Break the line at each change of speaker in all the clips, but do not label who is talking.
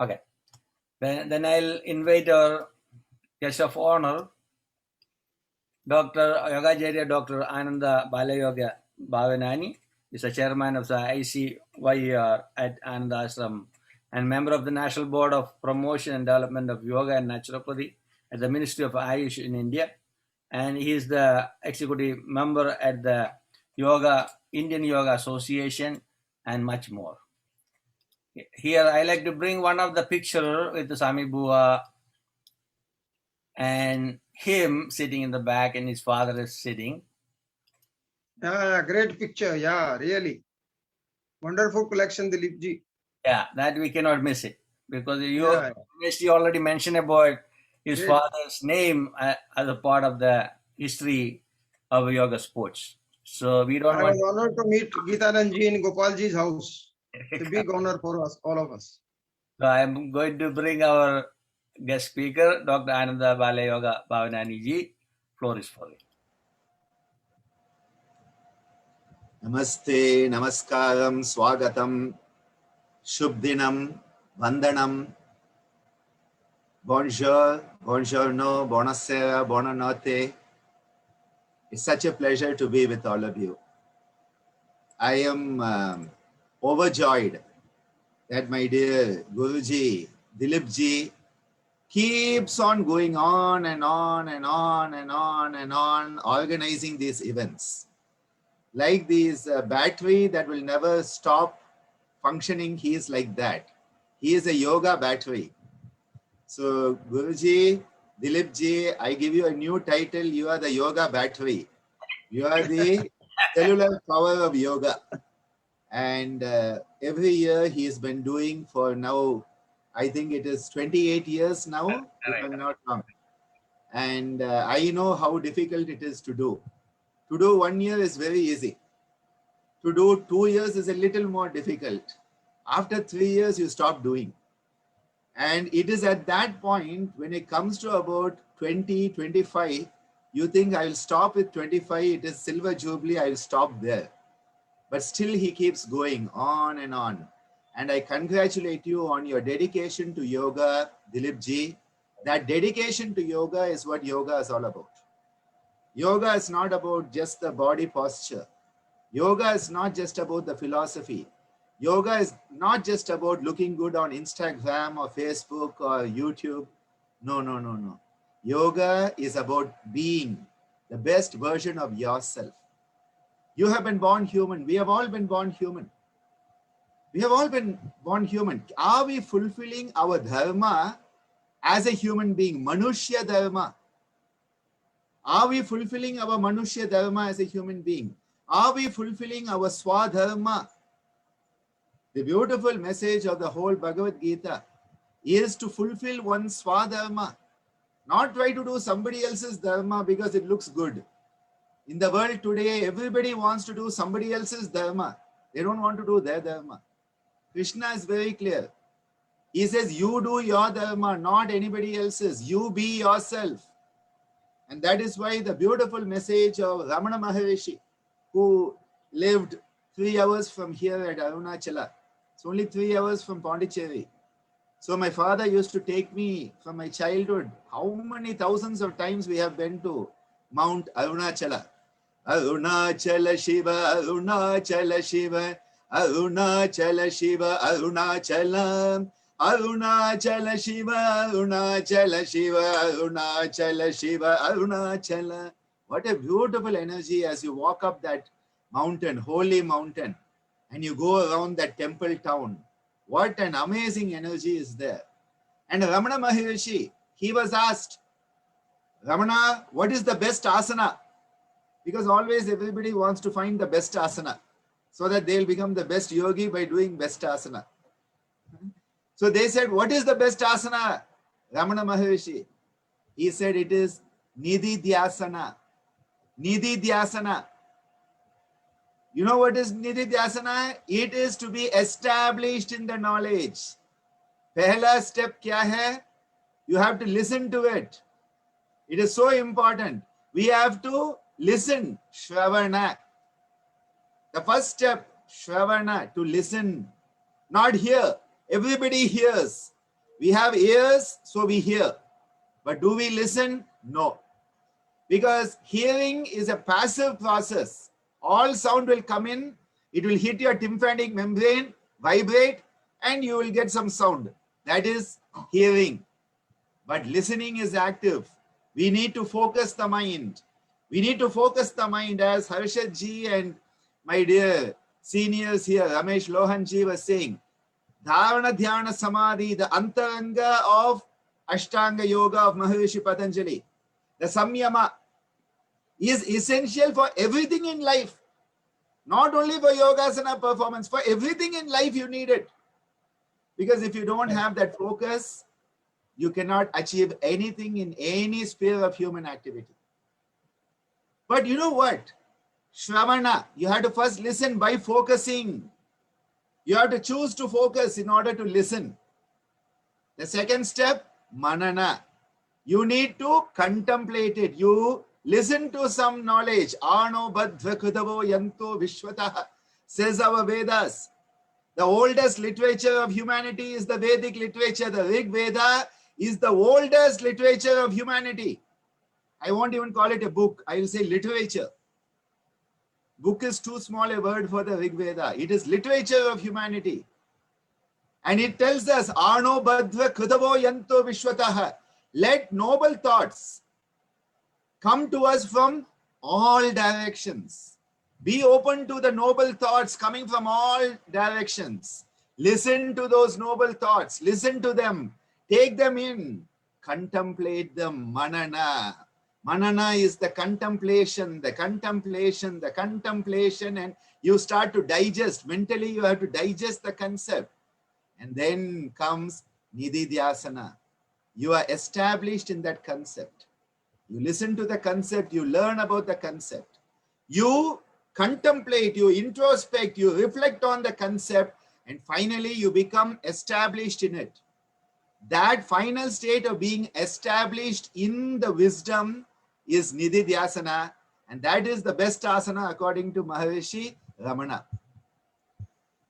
Okay. Then I'll invite our guest of honor, Dr. Yogacarya Dr. Ananda Balayoga Bhavanani. Is the chairman of the ICYR at Ananda Ashram and member of the National Board of Promotion and Development of Yoga and Naturopathy at the Ministry of Ayush in India. And he is the executive member at the Indian Yoga Association and much more. Here I like to bring one of the picture with the Sami Bua and him sitting in the back and his father is sitting.
Great picture. Yeah, really. Wonderful collection, Dileepji.
Yeah, that we cannot miss it because you already mentioned about his father's name as a part of the history of yoga sports. So we don't
I
want.
was honored to meet Geetanandji in Gopalji's house. It's a big honor for us, all of us.
So I'm going to bring our guest speaker, Dr. Ananda Balayoga Bhavanani ji. Floor is for you.
Namaste, Namaskaram, Swagatam, Shubdinam, Vandanam, Bonjour, Buongiorno, Buonasera, Buonanotte. It's such a pleasure to be with all of you. I am overjoyed that my dear Guruji, Dileepji, keeps on going on and on and on and on and on, organizing these events. Like these battery that will never stop functioning, he is like that. He is a yoga battery. So Guruji, Dileepji, I give you a new title. You are the yoga battery. You are the cellular power of yoga. And every year he has been doing for now, I think it is 28 years now, if I'm not wrong. And I know how difficult it is to do. To do 1 year is very easy. To do 2 years is a little more difficult. After 3 years, you stop doing. And it is at that point, when it comes to about 20, 25, you think I will stop with 25, it is silver jubilee, I will stop there. But still he keeps going on and on. And I congratulate you on your dedication to yoga, Dileepji. That dedication to yoga is what yoga is all about. Yoga is not about just the body posture. Yoga is not just about the philosophy. Yoga is not just about looking good on Instagram or Facebook or YouTube. No, no, no, no. Yoga is about being the best version of yourself. You have been born human. We have all been born human. We have all been born human. Are we fulfilling our dharma as a human being? Manushya dharma. Are we fulfilling our Manushya dharma as a human being? Are we fulfilling our Swadharma? The beautiful message of the whole Bhagavad Gita is to fulfill one's Swadharma. Not try to do somebody else's dharma because it looks good. In the world today, everybody wants to do somebody else's dharma. They don't want to do their dharma. Krishna is very clear. He says, you do your dharma, not anybody else's. You be yourself. And that is why the beautiful message of Ramana Maharishi, who lived 3 hours from here at Arunachala. It's only 3 hours from Pondicherry. So my father used to take me from my childhood. How many thousands of times we have been to Mount Arunachala. Arunachala Shiva, Arunachala Shiva, Arunachala Shiva, Arunachala. Arunachala Shiva, Arunachala Shiva, Arunachala Shiva, Arunachala. What a beautiful energy as you walk up that mountain, holy mountain, and you go around that temple town. What an amazing energy is there. And Ramana Maharishi, he was asked, Ramana, what is the best asana? Because always everybody wants to find the best asana so that they'll become the best yogi by doing best asana. So they said, what is the best asana? Ramana Maharishi, he said it is Nidhi Dhyasana. Nidhi Dhyasana. You know what is Nidhi Dhyasana? It is to be established in the knowledge. Pehla step kya hai? You have to listen to it. It is so important. We have to listen. Shravana. The first step, Shravana, to listen. Not hear. Everybody hears. We have ears, so we hear. But do we listen? No. Because hearing is a passive process. All sound will come in, it will hit your tympanic membrane, vibrate, and you will get some sound. That is hearing. But listening is active. We need to focus the mind. We need to focus the mind, as Harshad ji and my dear seniors here, Ramesh Lohan ji was saying. Dharana Dhyana Samadhi, the Antaranga of Ashtanga Yoga of Maharishi Patanjali. The Samyama is essential for everything in life. Not only for Yogasana performance, for everything in life you need it. Because if you don't have that focus, you cannot achieve anything in any sphere of human activity. But you know what? Shravana, you have to first listen by focusing. You have to choose to focus in order to listen. The second step, manana. You need to contemplate it. You listen to some knowledge. Ano badhva kudavo yanto vishwataha, says our Vedas. The oldest literature of humanity is the Vedic literature. The Rig Veda is the oldest literature of humanity. I won't even call it a book. I will say literature. Book is too small a word for the Rig Veda. It is literature of humanity. And it tells us, Ano badhva kudavo yanto vishwataha. Let noble thoughts come to us from all directions. Be open to the noble thoughts coming from all directions. Listen to those noble thoughts. Listen to them. Take them in. Contemplate them. Manana. Manana is the contemplation, the contemplation, the contemplation, and you start to digest. Mentally, you have to digest the concept. And then comes Nididhyasana. You are established in that concept. You listen to the concept, you learn about the concept. You contemplate, you introspect, you reflect on the concept, and finally you become established in it. That final state of being established in the wisdom is Nididhyasana, and that is the best asana according to Maharishi Ramana.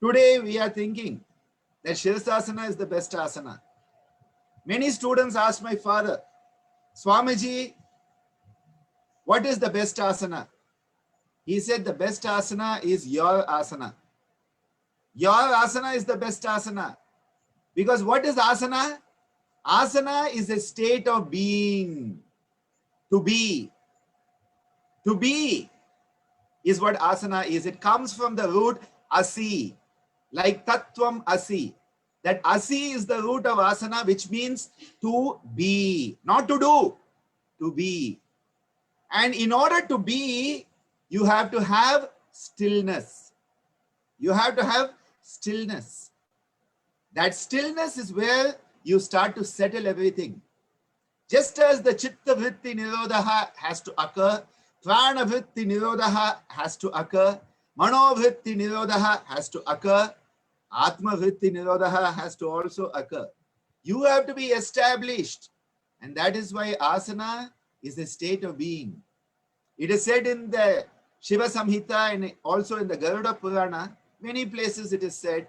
Today we are thinking that Shirsasana is the best asana. Many students asked my father, Swamiji, what is the best asana? He said the best asana is your asana. Your asana is the best asana. Because what is asana? Asana is a state of being. To be. To be is what asana is. It comes from the root asi, like tattvam asi. That asi is the root of asana, which means to be, not to do, to be. And in order to be, you have to have stillness. You have to have stillness. That stillness is where you start to settle everything. Just as the chitta vritti nirodha has to occur, prana vritti nirodha has to occur, mano vritti nirodha has to occur, atma vritti nirodha has to also occur. You have to be established. And that is why asana is a state of being. It is said in the Shiva Samhita and also in the Garuda Purana, many places it is said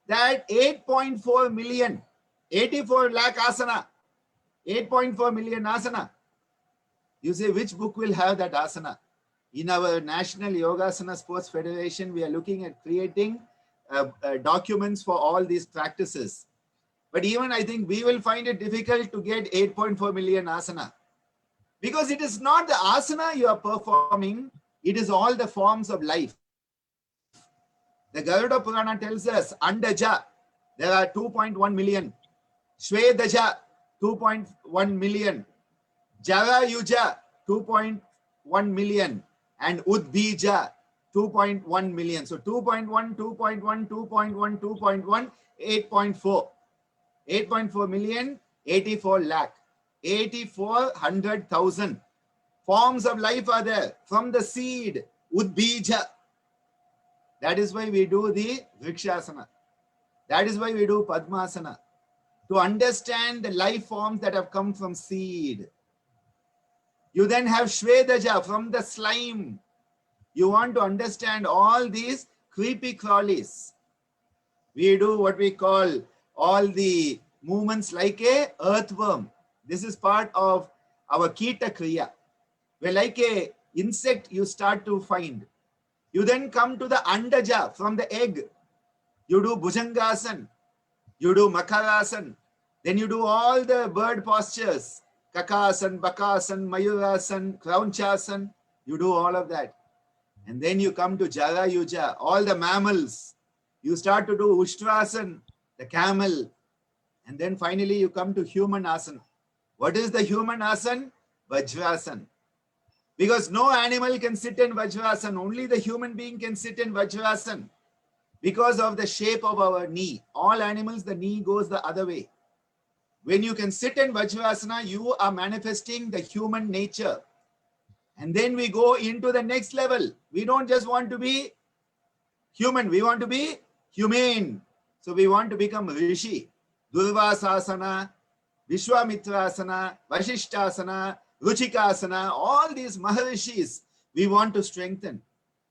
that 8.4 million, 84 lakh asana, 8.4 million asana. You say, which book will have that asana? In our National Yogasana Sports Federation, we are looking at creating documents for all these practices. But even I think we will find it difficult to get 8.4 million asana. Because it is not the asana you are performing, it is all the forms of life. The Garuda Purana tells us, Andaja, there are 2.1 million. Shvedaja, 2.1 million. Jara Yuja, 2.1 million. And Udbija, 2.1 million. So 2.1, 2.1, 2.1, 2.1, 8.4. 8.4 million, 84 lakh. 84,100,000 forms of life are there. From the seed, Udbija. That is why we do the Vrikshasana. That is why we do Padmasana. To understand the life forms that have come from seed. You then have Shvedaja from the slime. You want to understand all these creepy crawlies. We do what we call all the movements like a earthworm. This is part of our Kita Kriya. Where like a insect you start to find. You then come to the Andaja, from the egg. You do Bhujangasan. You do Makarasan. Then you do all the bird postures. Kakasan, Bakasan, Mayurasan, Kraunchasan. You do all of that. And then you come to Jara Yuja, all the mammals. You start to do Ushtrasan, the camel. And then finally you come to human asana. What is the human asana? Vajrasan. Because no animal can sit in Vajrasan. Only the human being can sit in Vajrasan. Because of the shape of our knee. All animals, the knee goes the other way. When you can sit in Vajrasana, you are manifesting the human nature. And then we go into the next level. We don't just want to be human. We want to be humane. So we want to become Rishi. Durvasasana, Vishwamitrasana, Vashishtasana, Ruchikasana, all these Maharishis we want to strengthen.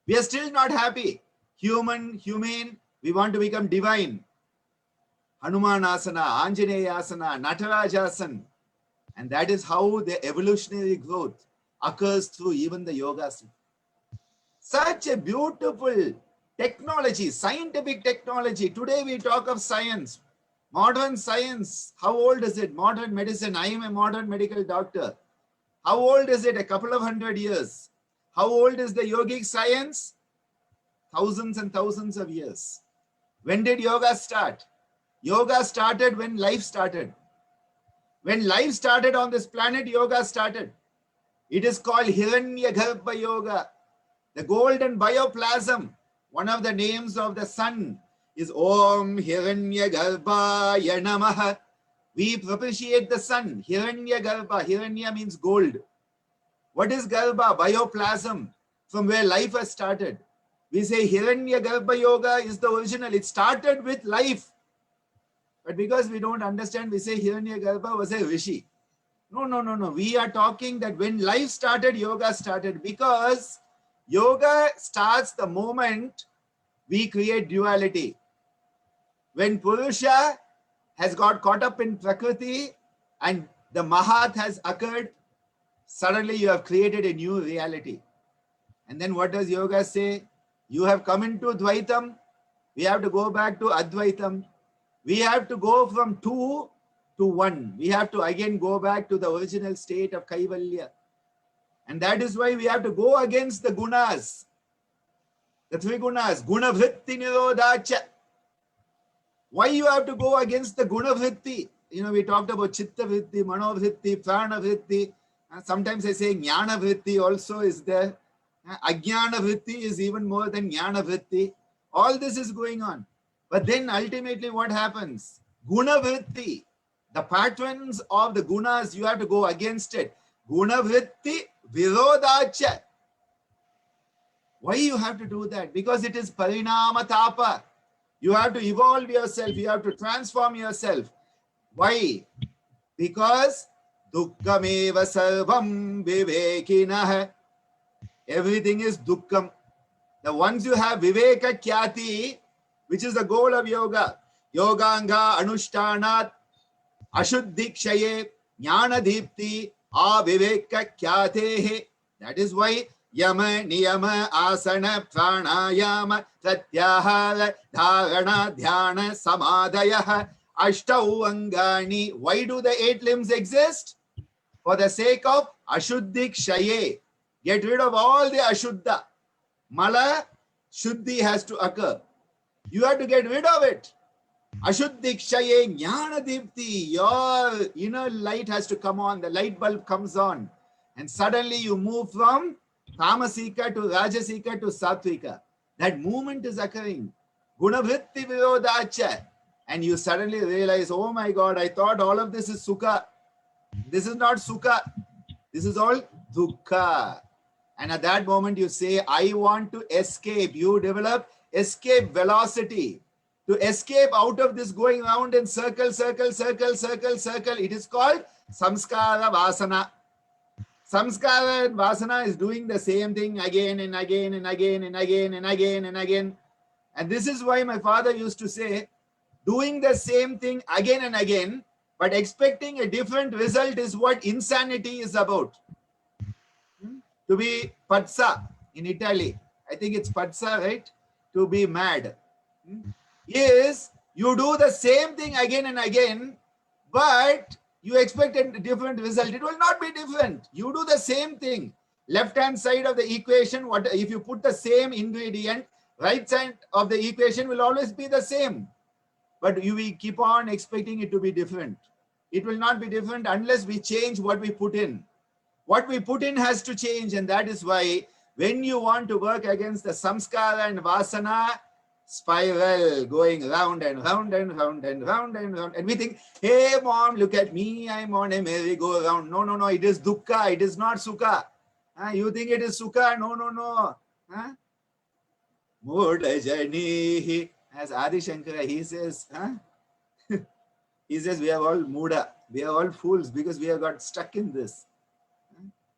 We are still not happy. Human, humane, we want to become divine. Hanumanasana, Anjaneyasana, Natarajasana. And that is how the evolutionary growth occurs through even the yogasana. Such a beautiful technology, scientific technology. Today we talk of science. Modern science, how old is it? Modern medicine, I am a modern medical doctor. How old is it? A couple of 100 years. How old is the yogic science? Thousands and thousands of years. When did yoga start? Yoga started when life started. When life started on this planet, yoga started. It is called Hiranyagarbha Yoga. The golden bioplasm, one of the names of the sun is Om Hiranyagarbhaya Namaha. We propitiate the sun. Hiranyagarbha. Hiranya means gold. What is Garbha? Bioplasm, from where life has started. We say Hiranyagarbha Yoga is the original. It started with life. But because we don't understand, we say Hiranyagarbha was a rishi. No. We are talking that when life started, yoga started. Because yoga starts the moment we create duality. When Purusha has got caught up in Prakriti and the Mahat has occurred, suddenly you have created a new reality. And then what does yoga say? You have come into Dvaitam. We have to go back to Advaitam. We have to go from two to one. We have to again go back to the original state of Kaivalya. And that is why we have to go against the gunas. The three gunas. Guna vritti nirodhacha. Why you have to go against the guna vritti? You know, we talked about chitta vritti, mano vritti, prana vritti. Sometimes I say jnana vritti also is there. Ajnana vritti is even more than jnana vritti. All this is going on. But then ultimately what happens? Guna vritti. The patterns of the gunas, you have to go against it. Guna vritti virodhacha. Why you have to do that? Because it is parinama tapa. You have to evolve yourself. You have to transform yourself. Why? Because dukkhameva sarvam vivekinah. Everything is dukkham. The ones you have viveka khyati, which is the goal of yoga. Yoganga anushtanat ashuddhikshaye jnana deepti aviveka kyatehe. That is why yama niyama asana pranayama pratyahara dharana dhyana samadhaya ashtau angani. Why do the 8 limbs exist? For the sake of ashuddhikshaye. Get rid of all the ashuddha. Mala shuddhi has to occur. You have to get rid of it. Ashuddhikshaye jnana deepti. Your inner light has to come on. The light bulb comes on. And suddenly you move from tamasika to rajasika to sattvika. That movement is occurring. Gunavritti virodhacha. And you suddenly realize, oh my God, I thought all of this is sukha. This is not sukha. This is all dukkha. And at that moment you say, I want to escape. You develop escape velocity. To escape out of this going round in circle. It is called samskara vasana. Samskara and vasana is doing the same thing again and again and again and again and again and again. And this is why my father used to say, doing the same thing again and again, but expecting a different result is what insanity is about. To be pazza in Italy, I think it's pazza, right? To be mad. Is you do the same thing again and again, but you expect a different result. It will not be different. You do the same thing. Left hand side of the equation, what if you put the same ingredient, right side of the equation will always be the same. But we keep on expecting it to be different. It will not be different unless we change what we put in. What we put in has to change, and that is why when you want to work against the samskara and vasana, spiral going round and round and round and round and round. And we think, hey mom, look at me, I'm on a merry-go-round. No, no, no, it is dukkha, it is not sukha. You think it is sukha? No, no, no. Mudajani. As Adi Shankara, he says, he says we are all muda, we are all fools because we have got stuck in this.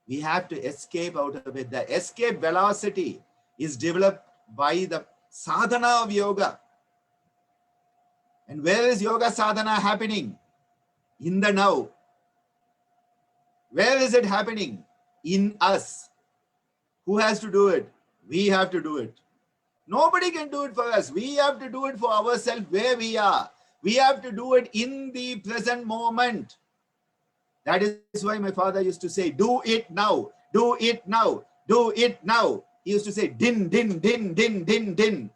We have to escape out of it. The escape velocity is developed by the sadhana of yoga. And where is yoga sadhana happening? In the now. Where is it happening? In us. Who has to do it? We have to do it. Nobody can do it for us. We have to do it for ourselves where we are. We have to do it in the present moment. That is why my father used to say, do it now, do it now, do it now. He used to say, din, din, din, din, din, din.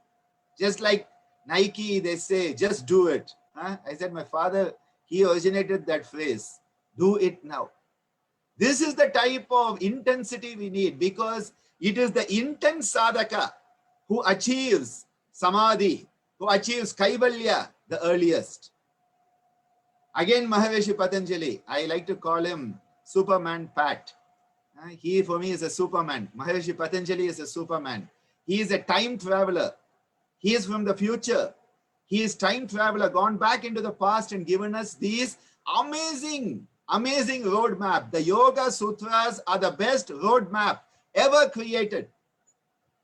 Just like Nike, they say, just do it. I said, my father, he originated that phrase, do it now. This is the type of intensity we need because it is the intense sadhaka who achieves samadhi, who achieves kaivalya the earliest. Again, Maharishi Patanjali, I like to call him Superman Pat. He, for me, is a Superman. Maharishi Patanjali is a Superman. He is a time traveler. He is from the future. He is time traveler, gone back into the past and given us these amazing, amazing roadmap. The Yoga Sutras are the best roadmap ever created.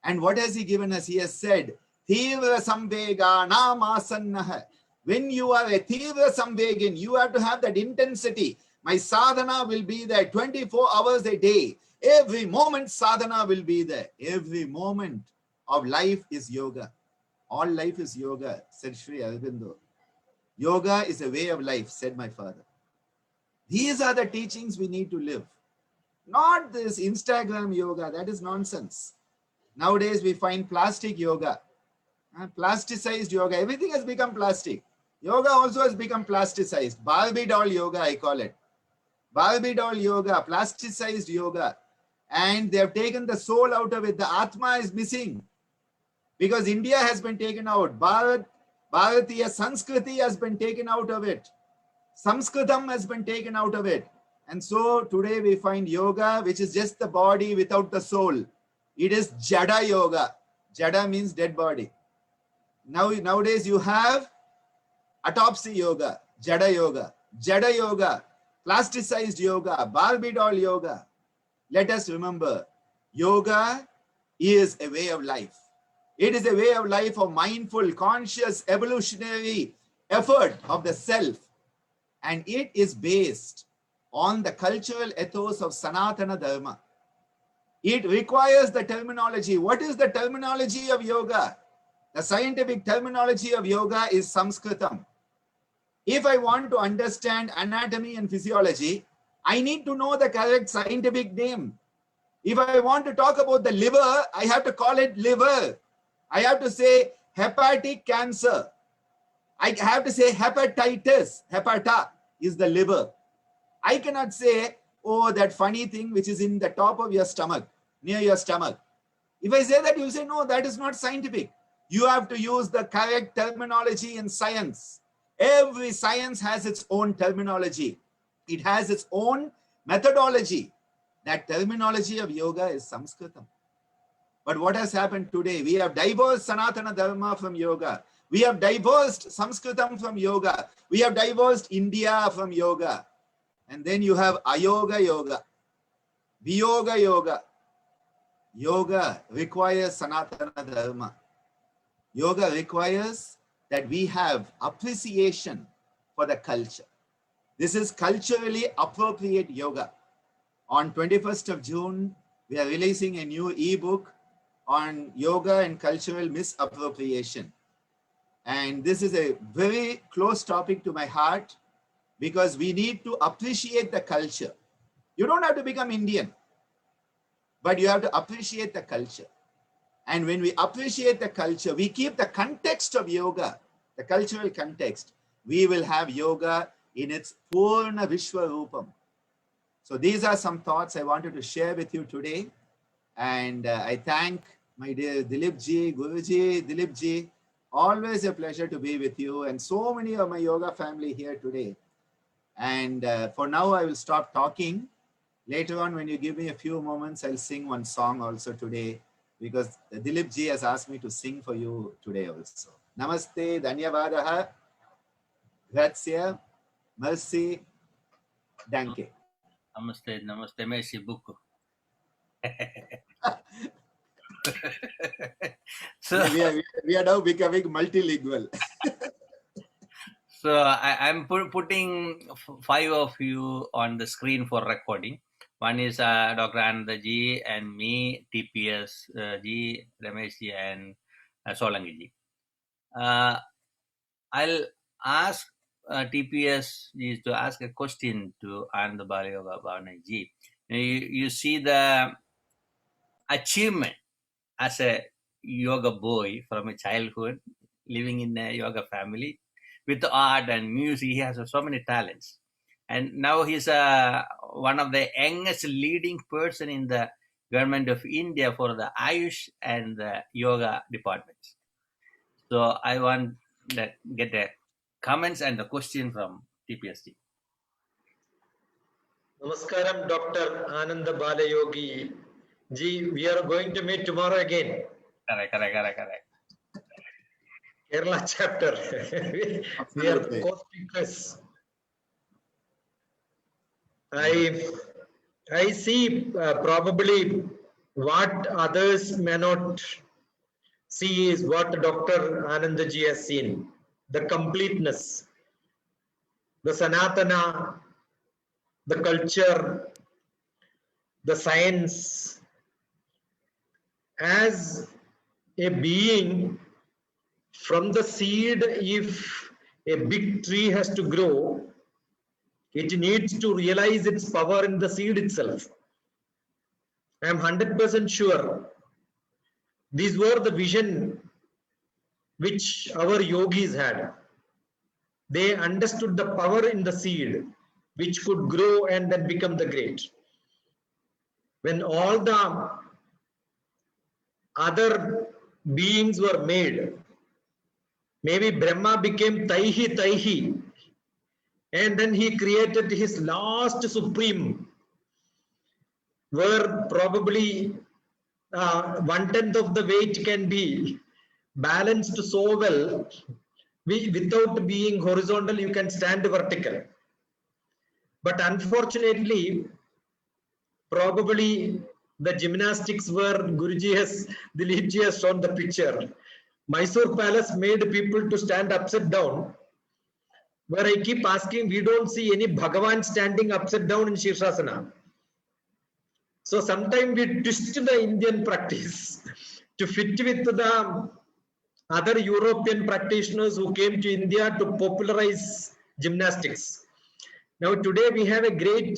And what has he given us? He has said, Thivra Samvega Namasannaha. When you are a Thivra Samvegin, you have to have that intensity. My sadhana will be there 24 hours a day. Every moment sadhana will be there. Every moment of life is yoga. All life is yoga, said Sri Aurobindo. Yoga is a way of life, said my father. These are the teachings we need to live. Not this Instagram yoga, that is nonsense. Nowadays we find plastic yoga, plasticized yoga. Everything has become plastic. Yoga also has become plasticized. Barbie doll yoga, I call it. Barbie doll yoga, plasticized yoga. And they have taken the soul out of it. The Atma is missing. Because India has been taken out. Bharatiya Sanskriti has been taken out of it. Samskritam has been taken out of it. And so today we find yoga, which is just the body without the soul. It is Jada yoga. Jada means dead body. Nowadays you have autopsy yoga, Jada yoga, plasticized yoga, Barbie doll yoga. Let us remember, yoga is a way of life. It is a way of life of mindful, conscious, evolutionary effort of the self. And it is based on the cultural ethos of Sanatana Dharma. It requires the terminology. What is the terminology of yoga? The scientific terminology of yoga is Sanskritam. If I want to understand anatomy and physiology, I need to know the correct scientific name. If I want to talk about the liver, I have to call it liver. I have to say hepatic cancer. I have to say hepatitis. Hepata is the liver. I cannot say, oh, that funny thing which is in the top of your stomach, near your stomach. If I say that, you'll say, no, that is not scientific. You have to use the correct terminology in science. Every science has its own terminology. It has its own methodology. That terminology of yoga is Sanskritam. But what has happened today? We have divorced Sanatana Dharma from yoga. We have divorced Sanskritam from yoga. We have divorced India from yoga. And then you have Ayoga yoga, Viyoga yoga. Yoga requires Sanatana Dharma. Yoga requires that we have appreciation for the culture. This is culturally appropriate yoga. On 21st of June, we are releasing a new ebook on yoga and cultural misappropriation. And this is a very close topic to my heart because we need to appreciate the culture. You don't have to become Indian, but you have to appreciate the culture. And when we appreciate the culture, we keep the context of yoga, the cultural context, we will have yoga in its Purna Vishwa Rupam. So these are some thoughts I wanted to share with you today. And I thank my dear Dileepji, Guruji, Dileepji. Always a pleasure to be with you and so many of my yoga family here today. And for now, I will stop talking. Later on, when you give me a few moments, I'll sing one song also today because Dileepji has asked me to sing for you today also. Namaste, Dhanyavadaha, Grazie, Merci, Danke.
Namaste, namaste, merci beaucoup. So
we are now becoming multilingual.
So I'm putting 5 of you on the screen for recording. One is Dr. Ananda ji and me, TPS ji, Ramesh ji, and Solangi ji. I'll ask TPS ji to ask a question to Ananda Balayoga Bhavanani ji. You see the achievement as a yoga boy from a childhood, living in a yoga family with art and music. He has so many talents, and now he's one of the youngest leading person in the government of India for the Ayush and the yoga departments. So I want that get the comments and the question from TPSG.
Namaskaram, Dr. Ananda Balayogi ji. We are going to meet tomorrow again.
Correct.
Kerala chapter. we are co-speakers. I see probably what others may not see is what Dr. Ananda ji has seen. The completeness, the Sanatana, the culture, the science. As a being, from the seed, if a big tree has to grow, it needs to realize its power in the seed itself. I am 100% sure these were the vision which our yogis had. They understood the power in the seed which could grow and then become the great. When all the other beings were made, maybe Brahma became Taihi, and then he created his last supreme, where probably 1/10 of the weight can be balanced so well, without being horizontal, you can stand vertical. But unfortunately, probably the gymnastics where Dileepji has shown the picture. Mysore Palace made people to stand upside down, where I keep asking, we don't see any Bhagavan standing upside down in Shirshasana. So sometimes we twist the Indian practice to fit with the other European practitioners who came to India to popularize gymnastics. Now today we have a great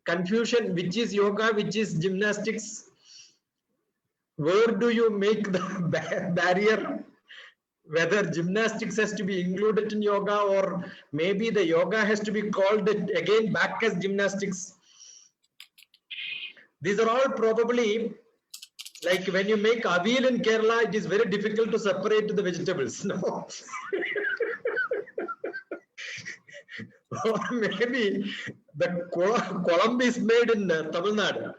confusion, which is yoga, which is gymnastics. Where do you make the barrier? Whether gymnastics has to be included in yoga, or maybe the yoga has to be called again back as gymnastics. These are all probably, like when you make avial in Kerala, it is very difficult to separate the vegetables. No. Or maybe the Column is made in Tamil Nadu.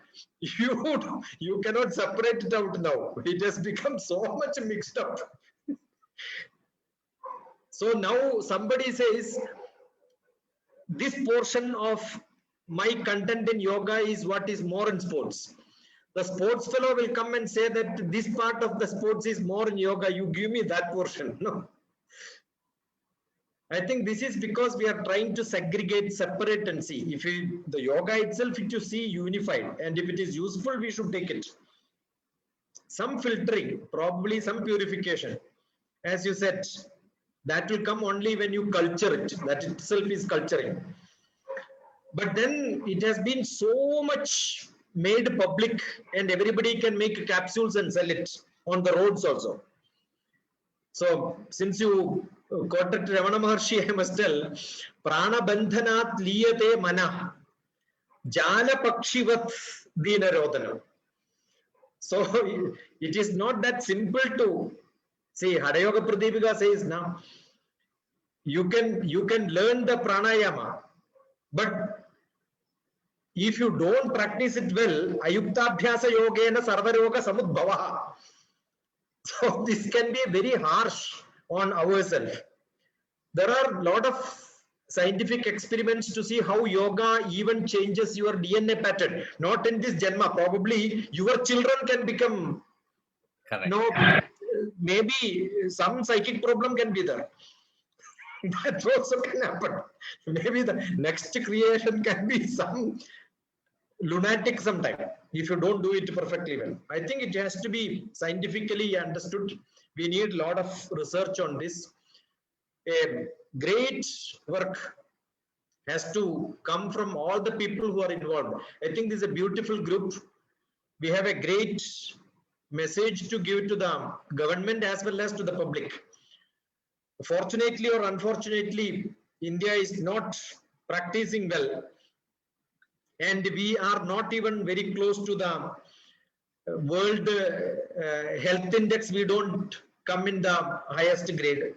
You cannot separate it out now. It has become so much mixed up. So now somebody says, this portion of my content in yoga is what is more in sports. The sports fellow will come and say that this part of the sports is more in yoga. You give me that portion. No. I think this is because we are trying to segregate, separate and see. If the yoga itself, if you see unified, and if it is useful, we should take it. Some filtering, probably some purification. As you said, that will come only when you culture it. That itself is culturing. But then it has been so much made public, and everybody can make capsules and sell it on the roads also. So since you quoted Ramana Maharshi, I must tell, Prana Bandhanat liyate mana, Jala Pakshivat Dinarodana. So it is not that simple to see. Hada Yoga Pradipika says now, you can learn the pranayama, but if you don't practice it well, ayuktabhyasa yogena sarvaroga samudbhavaha. So this can be very harsh on ourselves. There are a lot of scientific experiments to see how yoga even changes your DNA pattern. Not in this janma, probably your children can become,
Correct.
no, maybe some psychic problem can be there. That also can happen. Maybe the next creation can be some lunatic sometime if you don't do it perfectly well. I think it has to be scientifically understood. We need a lot of research on this. A great work has to come from all the people who are involved. I think this is a beautiful group. We have a great message to give to the government as well as to the public. Fortunately or unfortunately, India is not practicing well, and we are not even very close to the world health index. We don't come in the highest grade.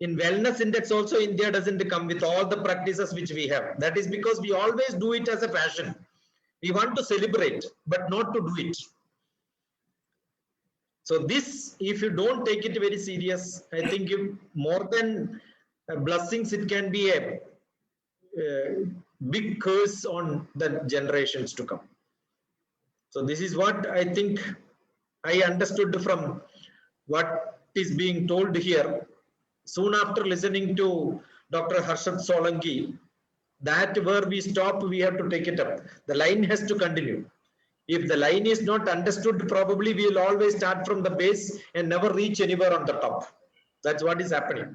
In wellness index also, India doesn't come with all the practices which we have. That is because we always do it as a fashion. We want to celebrate, but not to do it. So this, if you don't take it very serious, I think if more than blessings, it can be a big curse on the generations to come. So this is what I think I understood from what is being told here. Soon after listening to Dr. Harshad Solanki, that where we stop, we have to take it up. The line has to continue. If the line is not understood, probably we will always start from the base and never reach anywhere on the top. That's what is happening.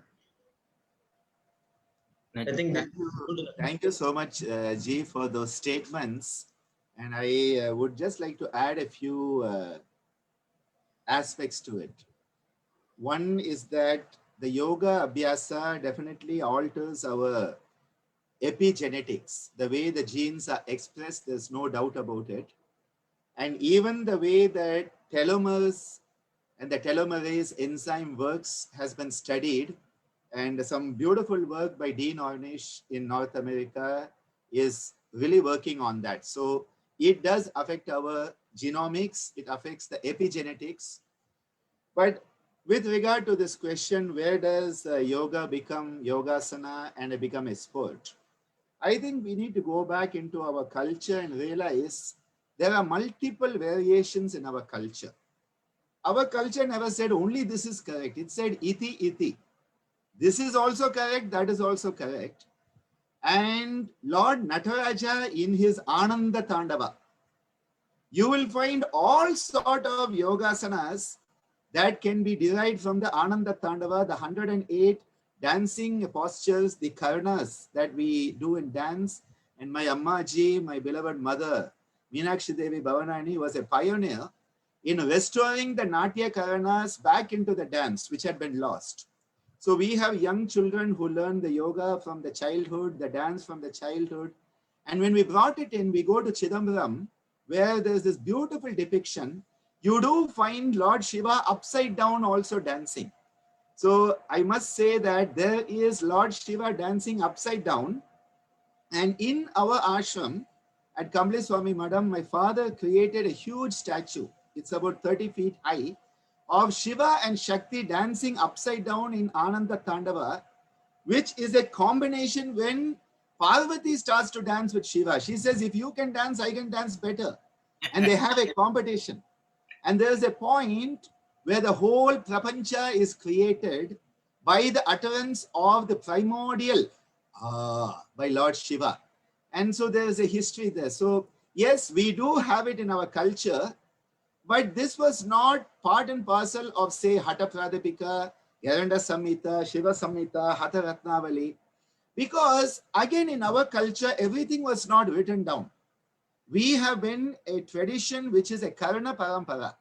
I think
thank you so much, G, for those statements. And I would just like to add a few aspects to it. One is that the yoga abhyasa definitely alters our epigenetics. The way the genes are expressed, there's no doubt about it. And even the way that telomeres and the telomerase enzyme works has been studied. And some beautiful work by Dean Ornish in North America is really working on that. So it does affect our genomics, it affects the epigenetics. But with regard to this question, where does yoga become yogasana and become a sport? I think we need to go back into our culture and realize there are multiple variations in our culture. Our culture never said only this is correct. It said iti, iti. This is also correct, that is also correct. And Lord Nataraja in his Ananda Tandava, you will find all sort of yogasanas that can be derived from the Ananda Tandava, the 108 dancing postures, the karanas that we do in dance. And my Ammaji, my beloved mother, Meenakshi Devi Bhavanani, was a pioneer in restoring the Natya karanas back into the dance, which had been lost. So we have young children who learn the yoga from the childhood, the dance from the childhood. And when we brought it in, we go to Chidambaram, where there's this beautiful depiction. You do find Lord Shiva upside down also dancing. So I must say that there is Lord Shiva dancing upside down. And in our ashram at Kamble Swami Madam, my father created a huge statue. It's about 30 feet high of Shiva and Shakti dancing upside down in Ananda Tandava, which is a combination when Parvati starts to dance with Shiva. She says, if you can dance, I can dance better. and they have a competition. And there's a point where the whole prapancha is created by the utterance of the primordial by Lord Shiva. And so there's a history there. So yes, we do have it in our culture, but this was not part and parcel of, say, Hata Pradipika, Yaranda Samhita, Shiva Samhita, Hatha Ratnavali, because again in our culture, everything was not written down. We have been a tradition which is a Karana Parampara,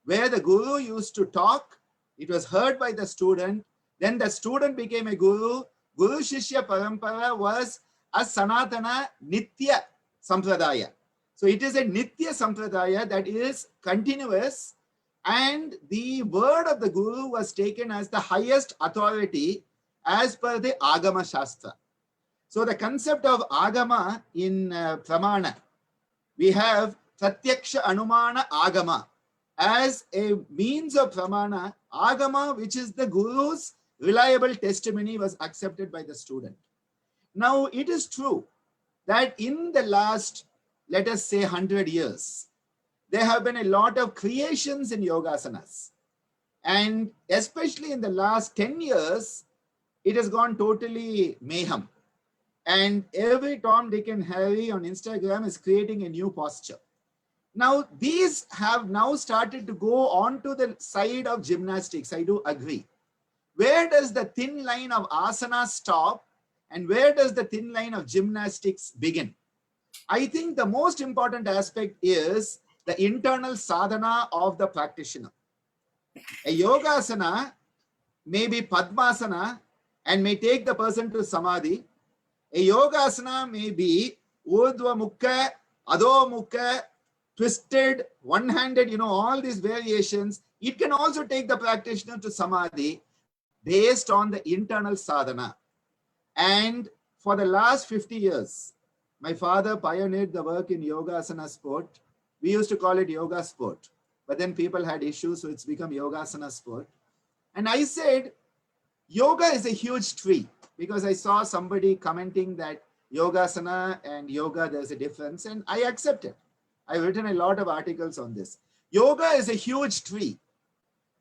where the guru used to talk, it was heard by the student, then the student became a guru. Guru Shishya Parampara was a Sanatana Nitya Sampradaya. So it is a Nitya Sampradaya that is continuous, and the word of the guru was taken as the highest authority as per the Agama Shastra. So the concept of Agama in Pramana, we have Pratyaksha Anumana Agama as a means of Pramana. Agama, which is the guru's reliable testimony, was accepted by the student. Now it is true that in the last, let us say, 100 years, there have been a lot of creations in yogasanas. And especially in the last 10 years, it has gone totally mayhem. And every Tom, Dick and Harry on Instagram is creating a new posture. Now, these have now started to go on to the side of gymnastics. I do agree. Where does the thin line of asana stop and where does the thin line of gymnastics begin? I think the most important aspect is the internal sadhana of the practitioner. A yogasana may be padmasana and may take the person to samadhi. A yogasana may be urdhva mukha, adho mukha, twisted, one-handed, all these variations. It can also take the practitioner to samadhi based on the internal sadhana. And for the last 50 years, my father pioneered the work in yogasana sport. We used to call it yoga sport, but then people had issues, so it's become yogasana sport. And I said, yoga is a huge tree, because I saw somebody commenting that yogasana and yoga, there's a difference, and I accept it. I've written a lot of articles on this. Yoga is a huge tree.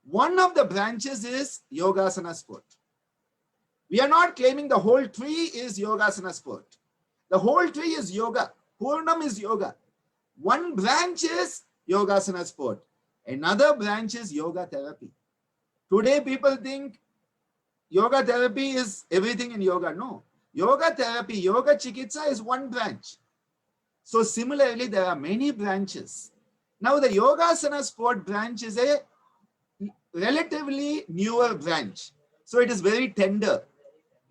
One of the branches is yogasana sport. We are not claiming the whole tree is yogasana sport. The whole tree is yoga. Purnam is yoga. One branch is yogasana sport. Another branch is yoga therapy. Today people think yoga therapy is everything in yoga. No. Yoga therapy, yoga chikitsa is one branch. So similarly, there are many branches. Now the yogasana sport branch is a relatively newer branch. So it is very tender.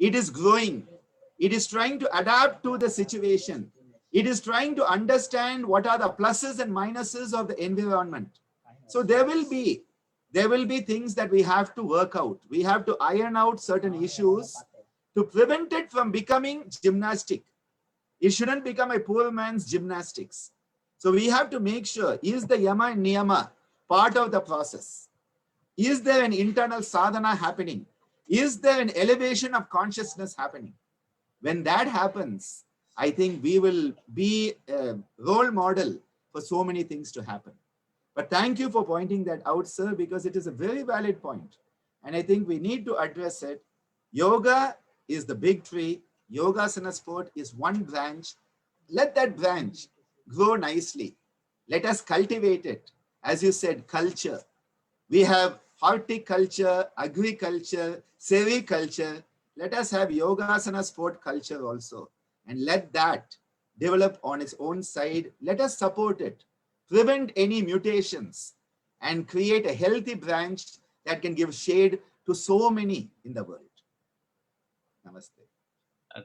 It is growing. It is trying to adapt to the situation. It is trying to understand what are the pluses and minuses of the environment. So there will be things that we have to work out. We have to iron out certain issues to prevent it from becoming gymnastic. It shouldn't become a poor man's gymnastics. So we have to make sure, is the yama and niyama part of the process? Is there an internal sadhana happening? Is there an elevation of consciousness happening? When that happens, I think we will be a role model for so many things to happen. But thank you for pointing that out, sir, because it is a very valid point. And I think we need to address it. Yoga is the big tree. Yogasana sport is one branch. Let that branch grow nicely. Let us cultivate it. As you said, culture. We have horticulture, agriculture, sericulture. Let us have yogasana sport culture also. And let that develop on its own side. Let us support it. Prevent any mutations and create a healthy branch that can give shade to so many in the world. Namaste.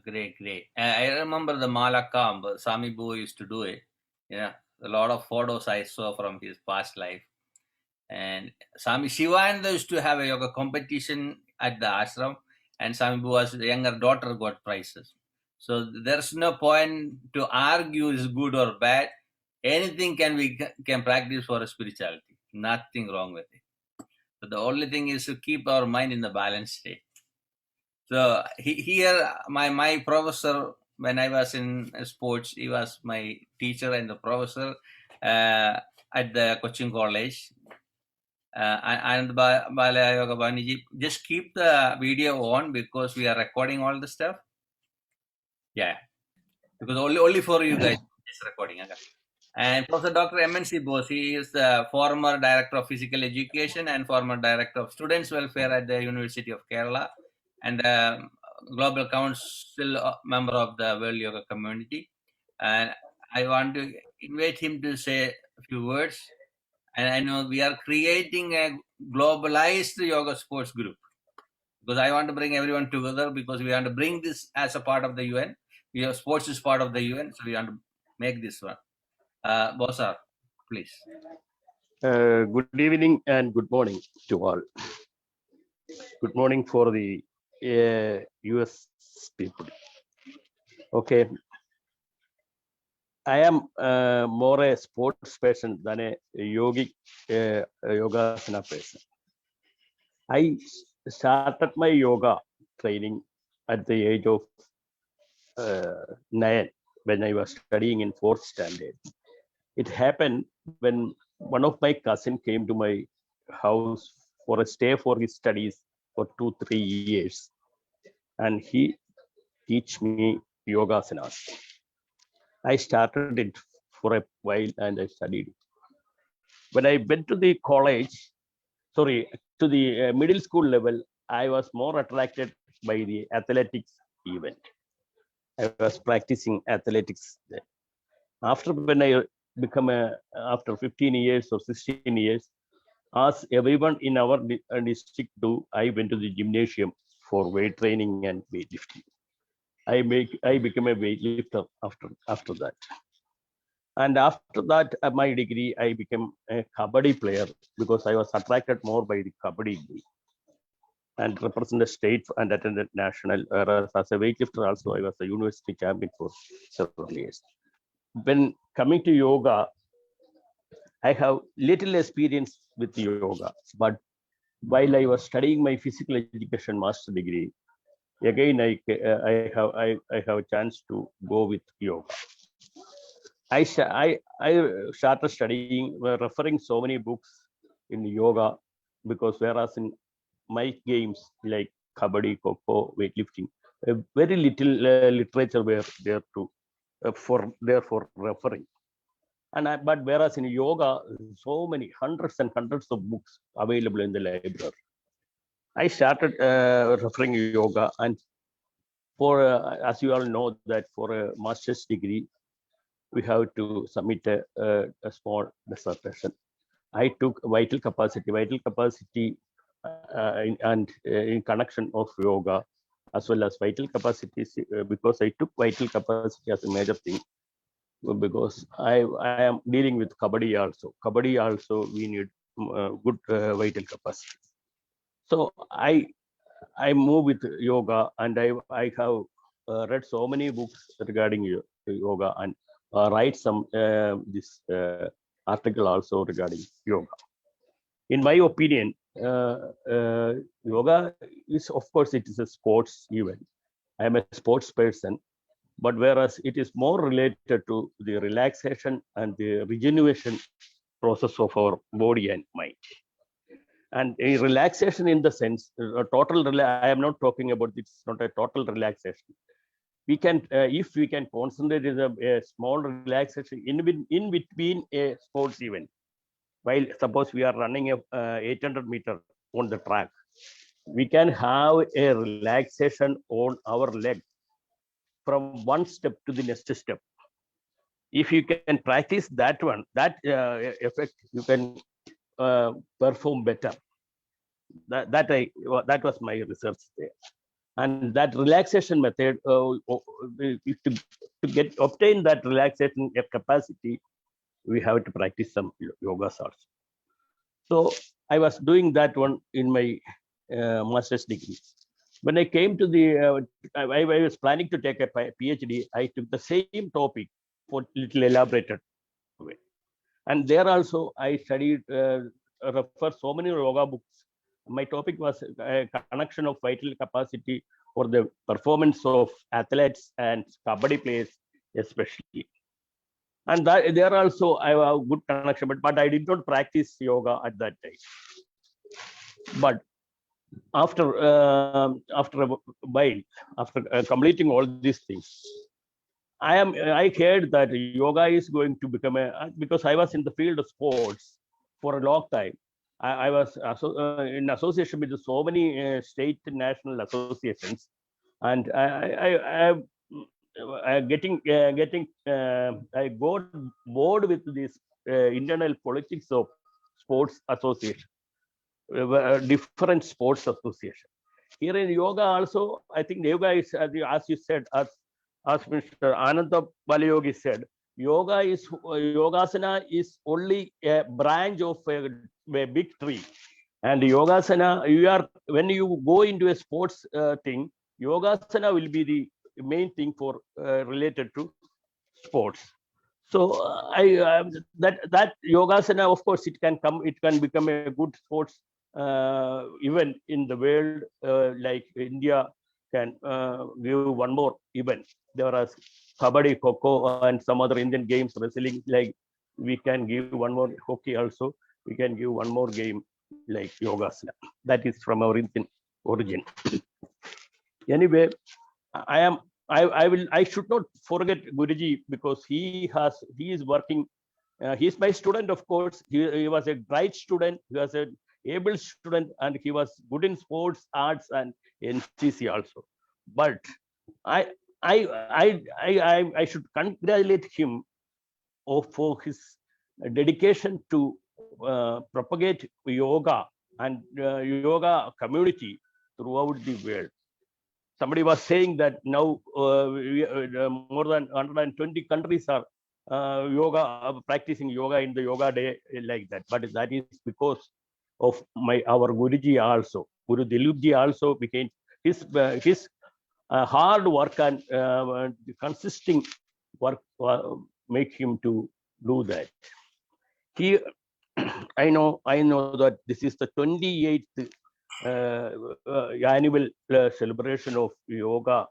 Great. I remember the Malakam, Sami Bu used to do it. A lot of photos I saw from his past life. And Swami Shivananda used to have a yoga competition at the ashram, and Swami Buva's younger daughter got prizes. So there's no point to argue is good or bad. Anything can practice for a spirituality. Nothing wrong with it. So the only thing is to keep our mind in the balanced state. So here, my professor, when I was in sports, he was my teacher and the professor. at the Cochin College. And Balaya Yoga Bhavaniji, just keep the video on because we are recording all the stuff. Yeah, because only for you guys is recording. Okay. And Professor Dr. M.N.C. Bose, he is the former Director of Physical Education and former Director of Students Welfare at the University of Kerala, and Global Council member of the World Yoga Community. And I want to invite him to say a few words. And I know we are creating a globalized yoga sports group because I want to bring everyone together because we want to bring this as a part of the UN. Sports is part of the UN, so we want to make this one. Bosar, please.
Good evening and good morning to all. Good morning for the US people. Okay. I am more a sports person than a yogic yogasana person. I started my yoga training at the age of 9 when I was studying in 4th standard. It happened when one of my cousin came to my house for a stay for his studies for 2-3 years, and he teach me yogasanas. I started it for a while and I studied it. When I went to the college, to the middle school level, I was more attracted by the athletics event. I was practicing athletics there. After when I become after 15 years or 16 years, as everyone in our district do, I went to the gymnasium for weight training and weightlifting. I became a weightlifter after that. And after that, my degree, I became a kabaddi player because I was attracted more by the kabaddi and represented state and attended national. Whereas as a weightlifter also, I was a university champion for several years. When coming to yoga, I have little experience with yoga, but while I was studying my physical education master degree, again I have a chance to go with yoga. I started studying, referring so many books in yoga because whereas in my games like kabaddi, kho, weightlifting, very little literature were there to for referring. But whereas in yoga, so many hundreds and hundreds of books available in the library. I started referring yoga, and for as you all know that for a master's degree, we have to submit a small dissertation. I took vital capacity in connection of yoga, as well as vital capacity because I took vital capacity as a major thing. Because I am dealing with kabaddi also. Kabaddi also we need good vital capacity. So I move with yoga, and I have read so many books regarding yoga and write some this article also regarding yoga. In my opinion, yoga is, of course, it is a sports event. I am a sports person, but whereas it is more related to the relaxation and the regeneration process of our body and mind. And a relaxation in the sense, a total, I am not talking about, it's not a total relaxation. We can, if we can concentrate in a small relaxation in between a sports event, while suppose we are running a 800 meter on the track, we can have a relaxation on our leg from one step to the next step. If you can practice that one, that effect, you can perform better. That was my research there. And that relaxation method, to obtain that relaxation capacity, we have to practice some yogas also. So I was doing that one in my master's degree. When I came to the, I was planning to take a PhD. I took the same topic for little elaborated way. And there also I studied, refer so many yoga books. My topic was a connection of vital capacity for the performance of athletes and kabaddi players especially. And that, there also I have a good connection, but I did not practice yoga at that time. But after a while, after completing all these things, I heard that yoga is going to become because I was in the field of sports for a long time. I was in association with so many state and national associations, and I got bored with this internal politics of sports association, different sports association. Here in yoga also, I think yoga is, as you said, as Mr. Ananda Balayogi said, yogasana is only a branch of a big tree. And yogasana, when you go into a sports thing, yogasana will be the main thing for related to sports. So that yogasana, of course, it can become a good sports event in the world. Like India can give one more event. There are kabaddi, kho and some other Indian games, wrestling. Like we can give one more hockey also. We can give one more game like yogasana. That is from our Indian origin. Anyway, I should not forget Guruji, because he is working. He's my student, of course. He was a bright student. He was an able student, and he was good in sports, arts, and NCC also. But I should congratulate him for his dedication to propagate yoga and yoga community throughout the world. Somebody was saying that now more than 120 countries are practicing yoga in the yoga day like that. But that is because of our Guruji also. Guru Dileepji also became his hard work and consisting work make him to do that. He, I know that this is the 28th annual celebration of yoga,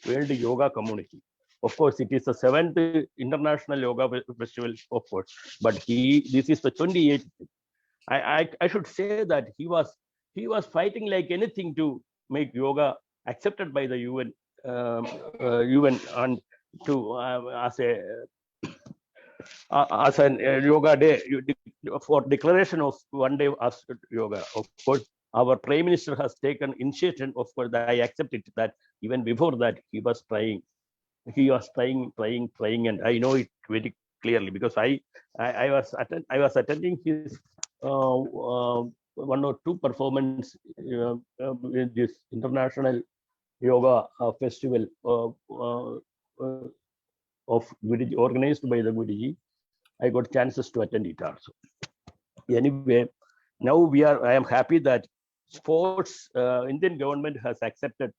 World Yoga Community. Of course, it is the 7th International Yoga Festival, of course, but this is the 28th. I should say that he was fighting like anything to make yoga accepted by the UN, UN, and to as an yoga day for declaration of one day as yoga. Of course, our Prime Minister has taken initiative. Of course, I accept it that even before that he was trying, and I know it very clearly because I was attending his one or two performance in this international yoga festival of Guruji, organized by the Guruji. I got chances to attend it also. Anyway, now I am happy that sports, Indian government has accepted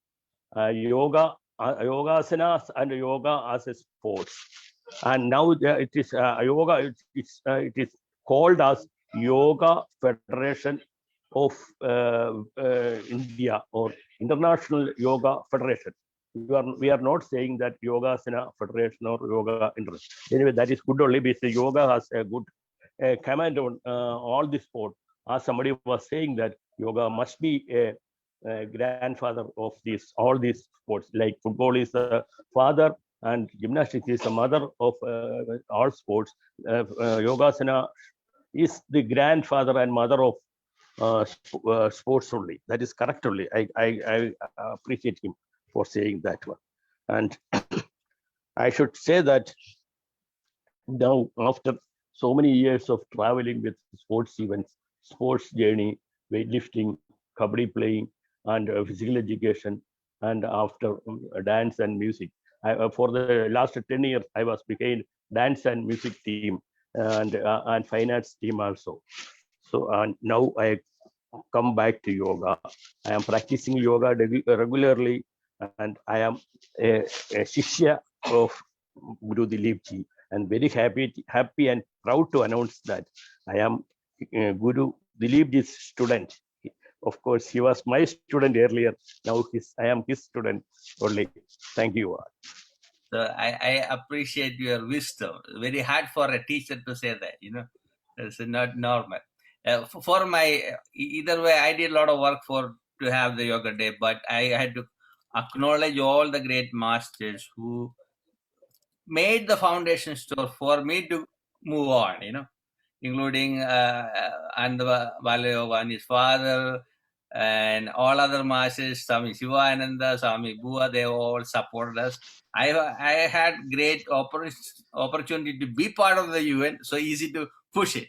yogasanas and yoga as a sports. And now it is yoga, it is called as Yoga Federation of India, or International Yoga Federation. We are not saying that Yogasana Federation or Yoga Interest. Anyway, that is good only because yoga has a good command on all the sport. As somebody was saying that yoga must be a grandfather of all these sports. Like football is the father and gymnastics is the mother of all sports. Yogasana is the grandfather and mother of sports only. That is correct only. I appreciate him for saying that one. And I should say that now, after so many years of traveling with sports events, sports journey, weightlifting, kabaddi playing, and physical education, and after dance and music, for the last 10 years, I was became dance and music team and fine arts team also. So now I come back to yoga. I am practicing yoga regularly, and I am a shishya of Guru Dileepji, and very happy and proud to announce that I am Guru Dileepji's student. Of course, he was my student earlier. Now I am his student only. Thank you all.
So I appreciate your wisdom. Very hard for a teacher to say that, it's not normal. For my, either way, I did a lot of work to have the yoga day, but I had to acknowledge all the great masters who made the foundation store for me to move on, including Ananda Balayoga and his father, and all other masters, Swami Shivananda, Swami Bua, they all supported us. I had great opportunity to be part of the UN, so easy to push it,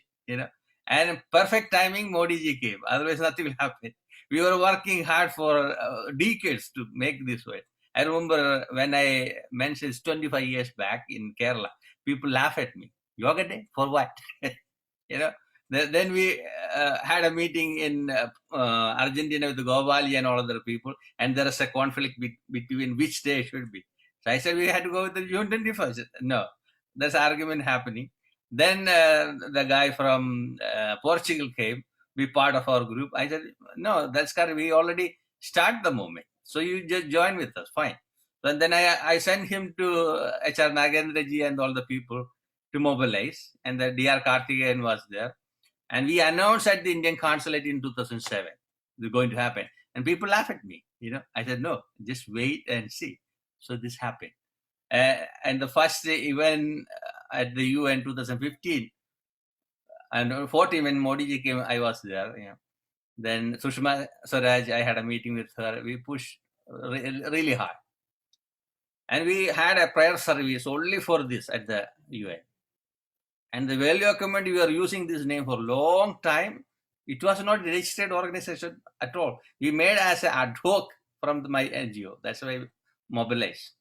And perfect timing, Modi ji came. Otherwise, nothing will happen. We were working hard for decades to make this way. I remember when I mentioned 25 years back in Kerala, people laugh at me. Yoga day? For what? Then we had a meeting in Argentina with Govali and all other people, and there is a conflict between which day should be. So I said we had to go with the June 21st. No, there's argument happening. Then the guy from Portugal came, be part of our group. I said, no, that's correct. We already start the movement. So you just join with us, fine. So then I sent him to HR Nagendra ji and all the people to mobilize, and the DR Karthikeyan was there. And we announced at the Indian consulate in 2007, it's going to happen. And people laugh at me, I said, no, just wait and see. So this happened. And the first event at the UN 2015, and 14 when Modi ji came, I was there. Then Sushma Swaraj, I had a meeting with her. We pushed really hard. And we had a prayer service only for this at the UN. And the Value Committee, we are using this name for a long time. It was not a registered organization at all. We made as an ad hoc from my NGO. That's why we mobilized.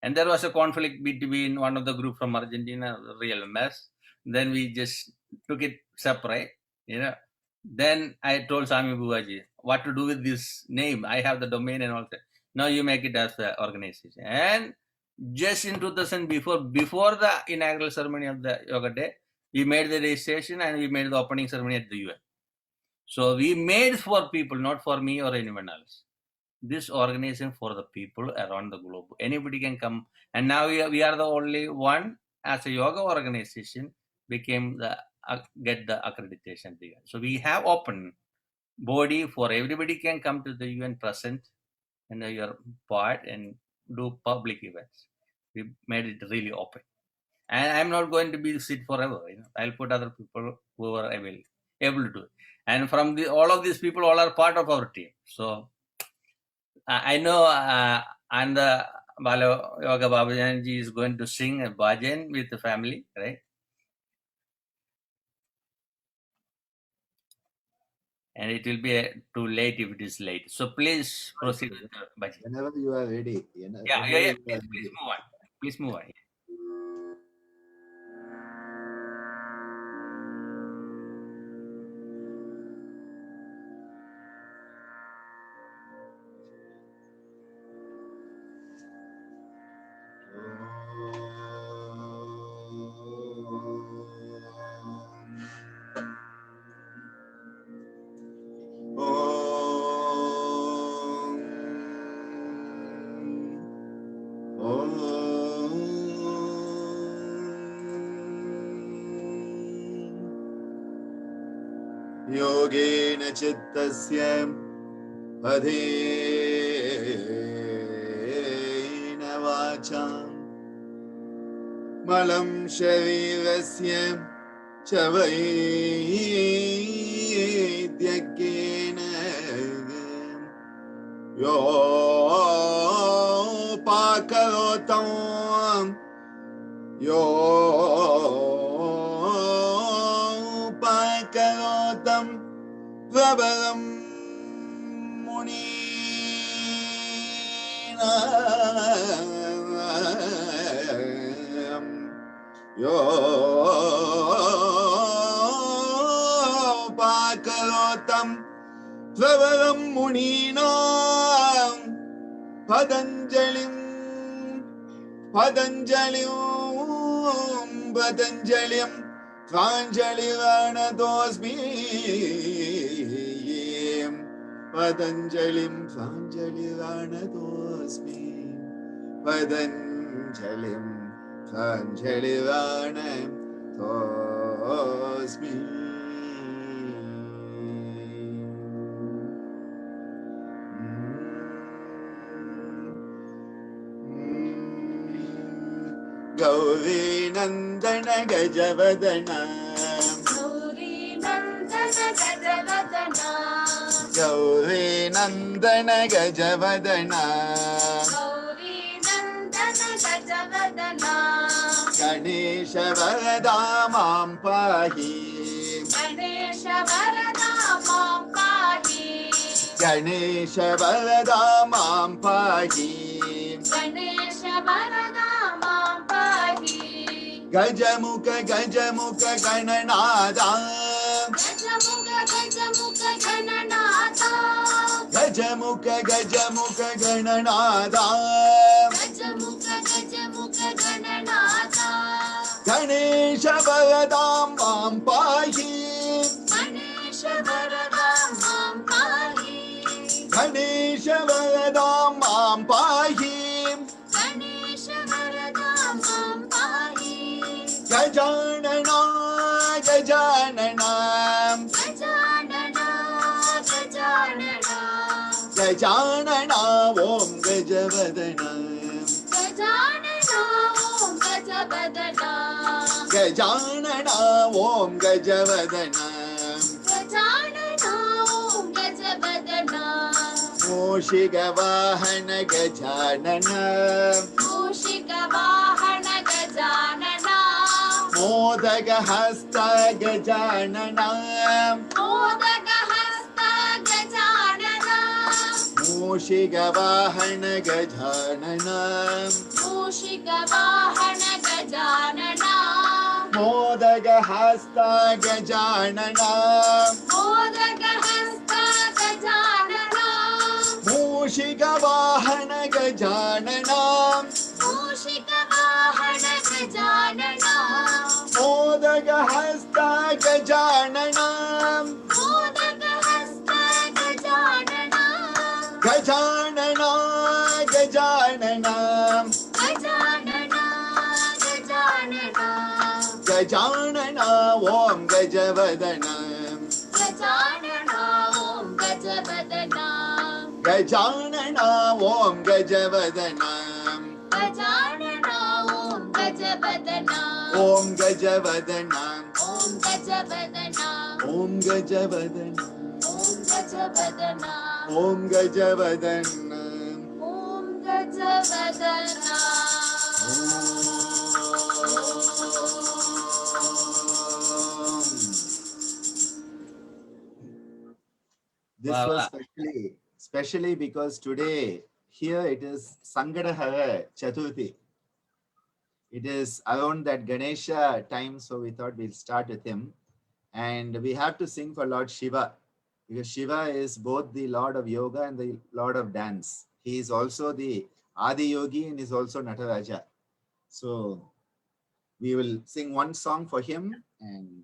And there was a conflict between one of the group from Argentina, real mess. Then we just took it separate, Then I told Swami Buaji what to do with this name. I have the domain and all that. Now you make it as the organization. And just in 2000, before the inaugural ceremony of the Yoga Day, we made the registration and we made the opening ceremony at the UN. So we made for people, not for me or anyone else. This organization for the people around the globe. Anybody can come. And now we are the only one as a yoga organization became get the accreditation. So we have open body for everybody can come to the UN present and your part and do public events. We made it really open. And I'm not going to be sit forever. I'll put other people who are able to do it. And from all of these people, all are part of our team. So I know Ananda Yoga Bhavanani is going to sing a bhajan with the family, right? And it will be too late if it is late. So please proceed with the bhajan.
Whenever you are ready.
Yeah. Please move on. Please move on.
योगेन चित्तस्य अधेन वाचां मलं शरीरस्य च वैद्यकेन योपाकरोतं योपाकरोतं प्रबलं मुनीनां योपाकरोतं प्रबलं मुनीनां पतञ्जलिं प्राञ्जलिर्प्रणतोऽस्मि पतञ्जलिं प्राञ्जलिर्प्रणतोऽस्मि पतञ्जलिं Anjalivanam Tosmi. Gauri Nandana Gajavadana,
Gauri Nandana Gajavadana,
Gauri Nandana Gajavadana,
Gauri Nandana Gajavadana,
Ganesha Varadamam Pahi,
Ganesha Varada Mam Pahi,
Ganesha Varadamam Pahi,
Ganesha Varada Mam Pahi,
Gajamuka Gajamuka Gananada,
Gajamuga Gajamuga Gananatha,
Gajamuka Gajamuka Gananada,
Gajamuga Gajamuga Gananatha,
Ganesha Varadamam Pahi,
Ganesha Varada Mam Pahi,
Ganesha Varadamam Pahi,
Ganesha Varada Mam Pahi,
Gajanana Gajanana,
Gajanana Gajanana,
Gajanana Om Gajavadana,
Gajanana Om Gajavadana,
Gajanana Om Gajavadana,
Gajanana Om Gajavadana,
Moshigavahana Gajanana,
Mushika Vahana Gajanana,
Modagahasta Gajanana,
Modaka Hasta Gajanana,
Moshigavahana Gajanana,
Mushika Vahana Gajanana,
Modagahasta Gajanana,
Modaka Hasta Gajanana,
Moshigavahana Gajanana,
Mushika Vahana Gajanana,
Modagahasta Gajanana,
Modaka Hasta Gajanana,
Gajanana Gajanana,
Gajanana Gajanana,
Gajanana Om Gajavadana,
Gajanana Om Gajavadana,
Gajanana Om Gajavadana,
Gajanana Om Gajavadana,
Om Gajavadana,
Om Gajavadana,
Om Gajavadana,
Om
Om
Gajavadana,
Gajavadana,
Om Gajavadana.
This
Wow.
was especially because today here it is Sangadaha Chaturthi. It is around that Ganesha time, so we thought we'll start with him. And we have to sing for Lord Shiva, because Shiva is both the Lord of Yoga and the Lord of Dance. He is also the Adi Yogi and is also Nataraja. So we will sing one song for him and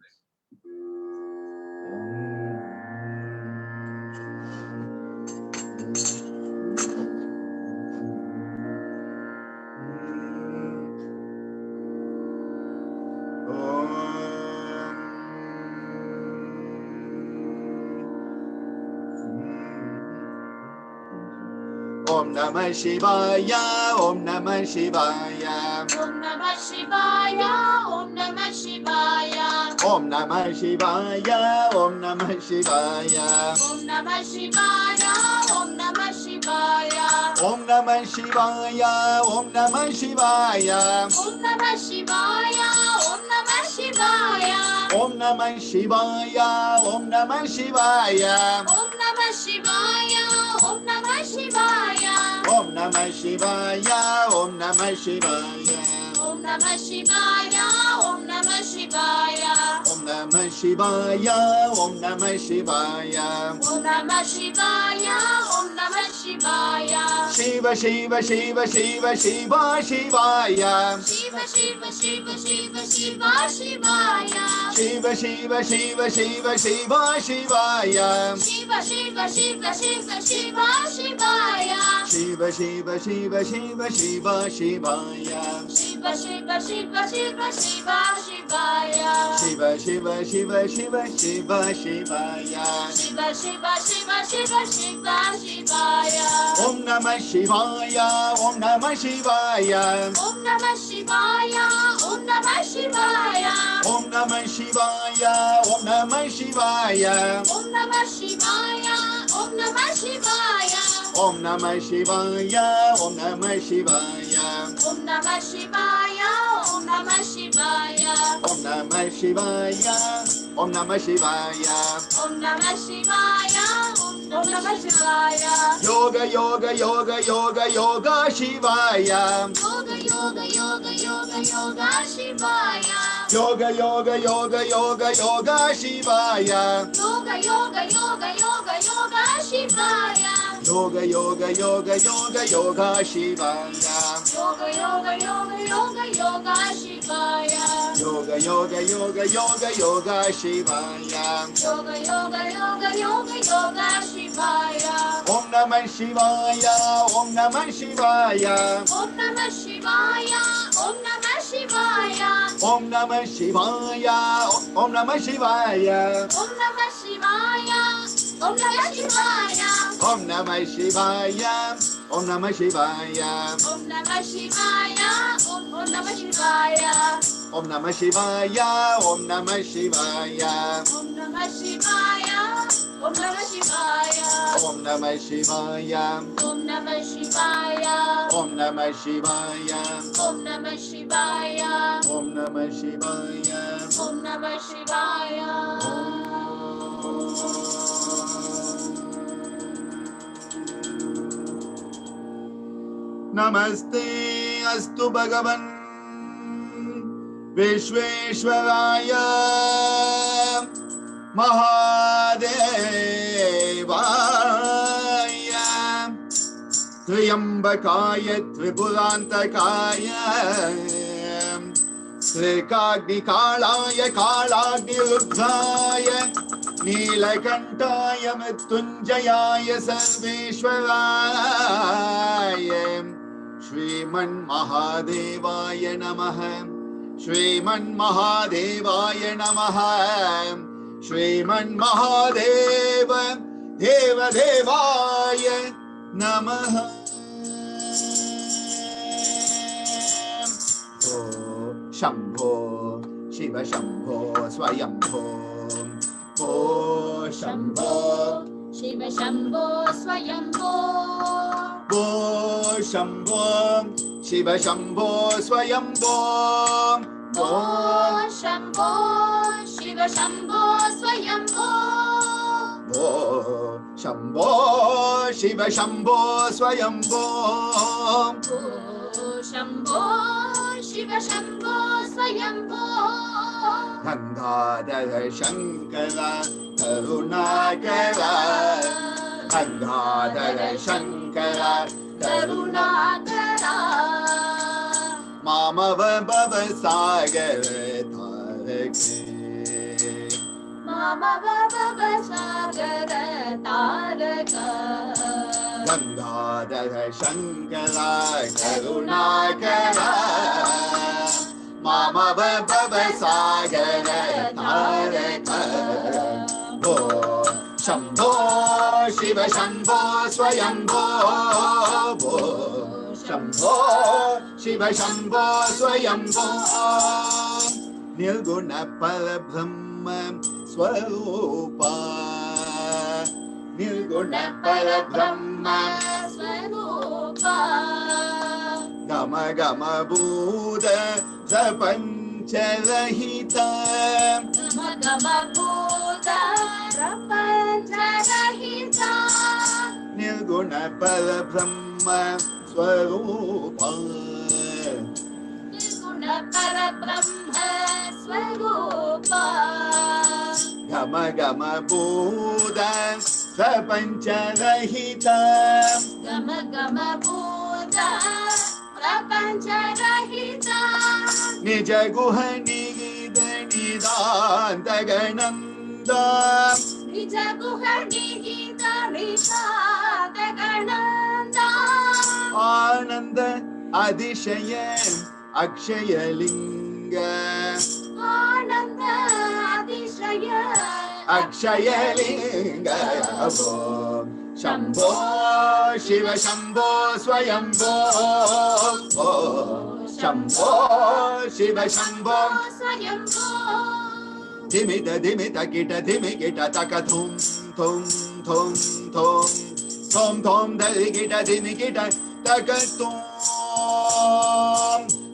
Om Namah Shivaya, Om Namah Shivaya,
Om Namah Shivaya, Om Namah Shivaya,
Om Namah Shivaya, Om Namah Shivaya,
Om Namah Shivaya, Om Namah Shivaya,
Om Namah Shivaya, Om Namah Shivaya,
Om Namah Shivaya, Om Namah Shivaya,
Om Namah Shivaya, Om Namah Shivaya,
Om Namah Shivaya, Om Namah Shivaya,
Om Namah Shivaya, Om Namah Shivaya,
Om Namah Shivaya, Om Namah Shivaya.
Om Namah Shivaya, Om Namah Shivaya.
Om Namah Shivaya, Om Namah Shivaya.
Shiva Shiva Shiva Shiva Shiva Shivaya.
Shiva Shiva Shiva Shiva Shiva Shivaya.
Shiva Shiva Shiva Shiva Shiva Shivaya.
Shiva Shiva Shiva Shiva Shiva Shivaya.
Shiva Shiva Shiva Shiva Shiva Shivaya.
Shiva Shiva Shiva Shiva Shiva Shivaya.
Shiva Shiva Shiva Shiva Shiva Shivaya.
Shiva Shiva Shiva Shiva Shiva Shivaya.
Om Namah Shivaya, Om Namah Shivaya.
Om Namah Shivaya, Om Namah Shivaya.
Om Namah Shivaya, Om Namah Shivaya.
Om Namah Shivaya, Om Namah Shivaya.
Om Namah Shivaya, Om Namah Shivaya.
Om Namah Shivaya, Om Namah Shivaya.
Om Namah Shivaya, Om Namah Shivaya.
Om Namah Shivaya, Om Namah Shivaya.
Yoga Yoga Yoga Yoga Yoga Shivaya.
Yoga Yoga Yoga Yoga Yoga Shivaya.
Yoga Yoga Yoga Yoga Yoga Shivaya.
Yoga Yoga Yoga Yoga Yoga Shivaya.
Yoga Yoga Yoga Yoga Yoga Shivaya.
Yoga Yoga Yoga Yoga Yoga Shivaya.
Yoga Yoga Yoga Yoga Yoga Shivaya.
Yoga Yoga Yoga Yoga Yoga Shivaya.
Om Namah Shivaya, Om Namah Shivaya.
Om Namah Shivaya, Om Namah Shivaya.
Om Namah Shivaya, Om Namah Shivaya.
Om Namah Shivaya, Om Namah Shivaya.
Om Namah Shivaya, Om Namah Shivaya.
Om Namah Shivaya, Om Namah Shivaya.
Om Namah Shivaya, Om Namah Shivaya.
Om Namah Shivaya, Om Namah Shivaya.
Om Namah Shivaya,
Om Namah Shivaya.
Om Namah Shivaya.
Om Namah Shivaya.
Om Namah Shivaya.
Om Namah Shivaya.
Namaste Astu Bhagavan Vishveshwaraya Mahadevaya Triyambakaya Tripurantakaya Srikagni Kalaya Kalagni Rudhraya Neelakantaya Mrityunjayaya Sarveshwaraya Shriman Mahadevaya Namaha Shriman Mahadevaya Namaha Shriman Mahadeva Deva Devaya Namaha Shambho Shiva Shambho Swayambho Shambho
Shiva Shambho Swayambho.
Shambho Shiva Shambho Swayambho
Shambho Shiva Shambho Swayambho.
Shambho Shiva Shambho Swayambho
Shambho Shiva Shambho Swayambho.
Gangadhara Shankara Karunakara Gangadhara Shankara
Karunakara.
Mamava Bhava Sagara Tarake
Mama Baba Sagara Taraka.
Gangadhara Shankara Karunakara Mama Bhava Sagara Taraka Shambho Shiva Shambho Swayambho Shambho Shiva Shambho Swayambho Nirguna Parabrahma Swarupa Nirguna Parabrahma
Swarupa.
Gama Gama Buddha Prapancharahita
Gama Gama Buddha Prapancharahita.
Nirguna Parabrahma Swarupa
परब्रह्म स्वरूपा
गम गम भूत प्रपंच रहिता
गम गम भूत प्रपंच रहिता
निज गुह निगिद निदान्त गणन्दा
निज गुह निहित निषाद गणन्दा
आनंद अधिशय अक्षय लिंग
आनंद अतिशय
अक्षय लिंग शंभो शिव शंभो स्वयंभो शंभो शिव शंभो
स्वयंभो
धिमित धिमित गिट धिमि गिट तक धूम धूम धूम धूम धूम धूम धरि गिट धिमि गिट तक धूम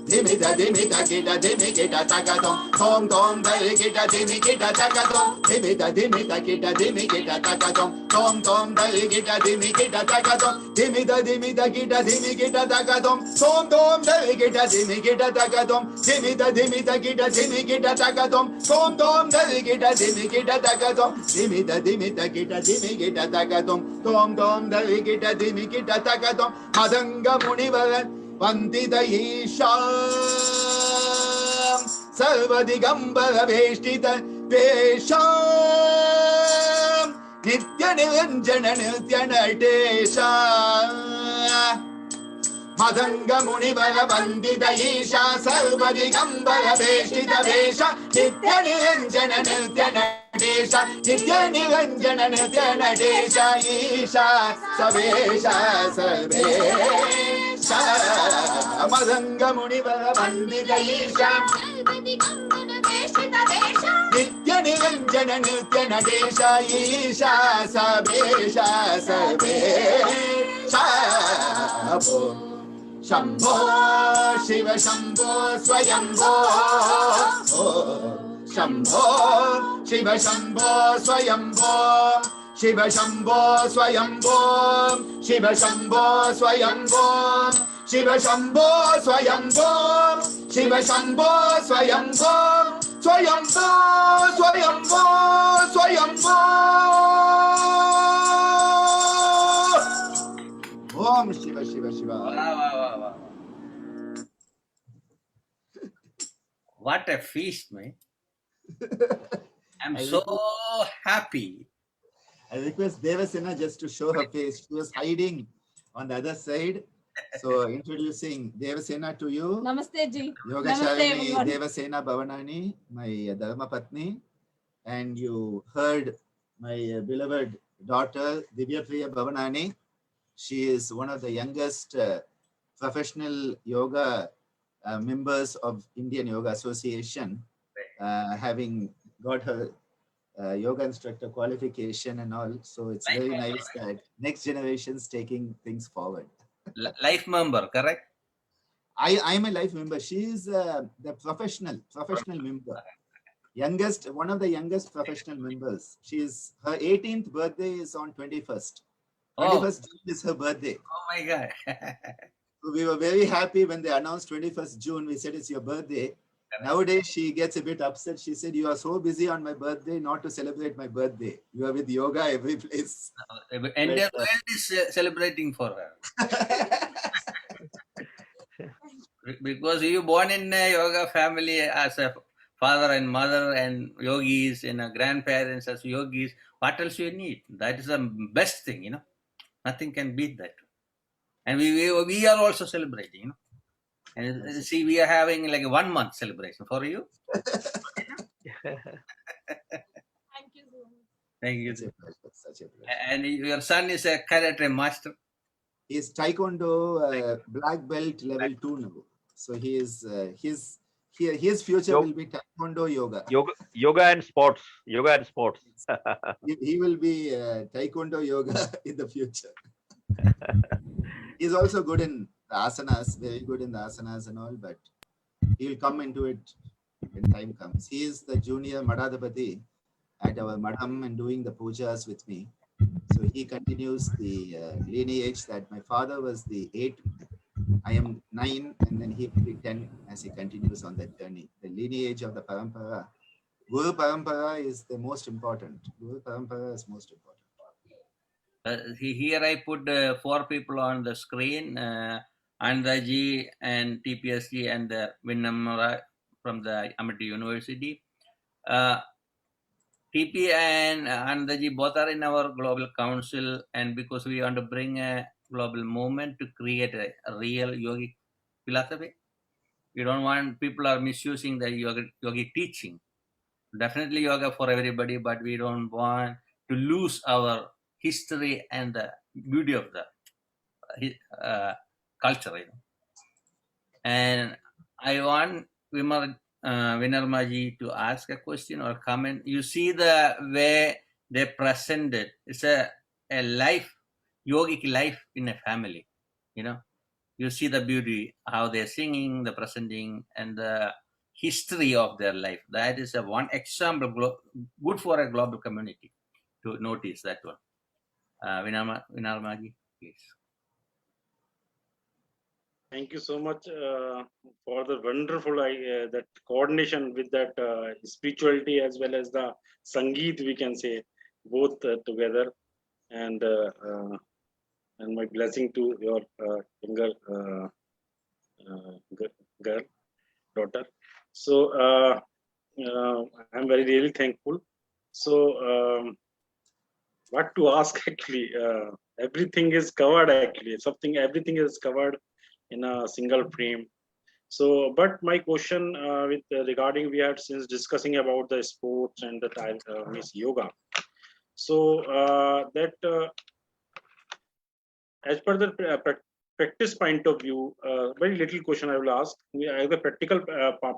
धिमित धिमित गिट धिमि गिट तक धूम धूम धूम धरि गिट धिमि गिट तक धूम धिमित धिमित गिट धिमि गिट तक धूम धूम धूम धरि गिट धिमि गिट तक धूम धिमित धिमित गिट धिमि गिट तक धूम धूम धूम धरि गिट धिमि गिट तक धूम धिमित धिमित गिट धिमि गिट तक धूम धूम धूम धरि गिट धिमि गिट तक धूम धिमित धिमित गिट धिमि गिट तक धूम धूम धूम धरि गिट धिमि गिट तक धूम मदंग मुनिवर वंदित ईशा सर्वदिगंबर वेष्टित वेशा नित्य निरंजन नित्य नटेशा मदंग मुनिवर वंदित ईशा सर्वदिगंबर वेष्टित वेश नित्य निरंजन नित्य नटेश नित्य निरंजन नित्य नटेश ईशा सवेश सर्वेश मदंग मुनिवर वंदित ईशा नित्य निरंजन नित्य Natesh Isha सवेश Sarvesh Shambho Shiv Shambho Swayambho Shambho Shiv Shambho Swayambho Shiv Shambho Swayambho Shiv Shambho Swayambho Shiv Shambho Swayambho Shiv Shambho Swayambho Swayambho Swayambho Swayambho Om Shiv Shiv Shiv
Wow. What a feast, man. I'm so happy.
I request Devasena just to show her face. She was hiding on the other side. So introducing Devasena to you.
Namaste ji.
Yoga
Namaste
Shalini
everyone.
Devasena Bhavanani, my Dharma Patni. And you heard my beloved daughter Dileepji Bhavanani. She is one of the youngest professional yoga members of Indian Yoga Association, having got her yoga instructor qualification and all. So it's very nice that next generation's taking things forward.
Life member, correct?
I'm a life member. She is the professional member. One of the youngest professional members. Her 18th birthday is on 21st. 21st June is her birthday.
Oh my God.
So we were very happy when they announced 21st June. We said it's your birthday. Nowadays she gets a bit upset. She said, "You are so busy on my birthday not to celebrate my birthday. You are with yoga every place."
Entire world is celebrating for her. Because you born in a yoga family as a father and mother and yogis and grandparents as yogis. What else you need? That is the best thing, Nothing can beat that. And we are also celebrating, And see, we are having like a 1 month celebration for you.
Thank you so much.
Thank you.
Such a pleasure.
And your son is a karate master.
He is Taekwondo black belt level 2 now. So he is his future will be Taekwondo yoga.
Yoga and sports.
He will be Taekwondo yoga in the future. He's also good in the asanas, very good in the asanas and all, but he will come into it when time comes. He is the junior Madhadapati at our Madham and doing the pujas with me. So he continues the lineage that my father was the 8th I am 9 and then he will be 10 as he continues on that journey. The lineage of the Parampara. Guru Parampara is the most important. Guru Parampara is most important.
Here I put 4 people on the screen, Andaji and TPSG and Vinnamara from the Amity University. TP and Andaji both are in our global council, and because we want to bring a global movement to create a real yogic philosophy, we don't want people are misusing the yogic teaching. Definitely yoga for everybody, but we don't want to lose our history and the beauty of the culture. And I want Vinarmaji to ask a question or comment. You see the way they presented. It's a life, yogic life in a family. You see the beauty, how they're singing, the presenting, and the history of their life. That is a one example, good for a global community to notice that one. Vinarmaji, please.
Thank you so much for the wonderful that coordination with that spirituality as well as the Sangeet, we can say, both together. And my blessing to your younger girl, daughter. So I'm really thankful. So what to ask actually? Everything is covered actually. Everything is covered in a single frame. So, but my question with regarding we had since discussing about the sports and the Miss Yoga. So that as per the practice point of view, very little question I will ask. I have a practical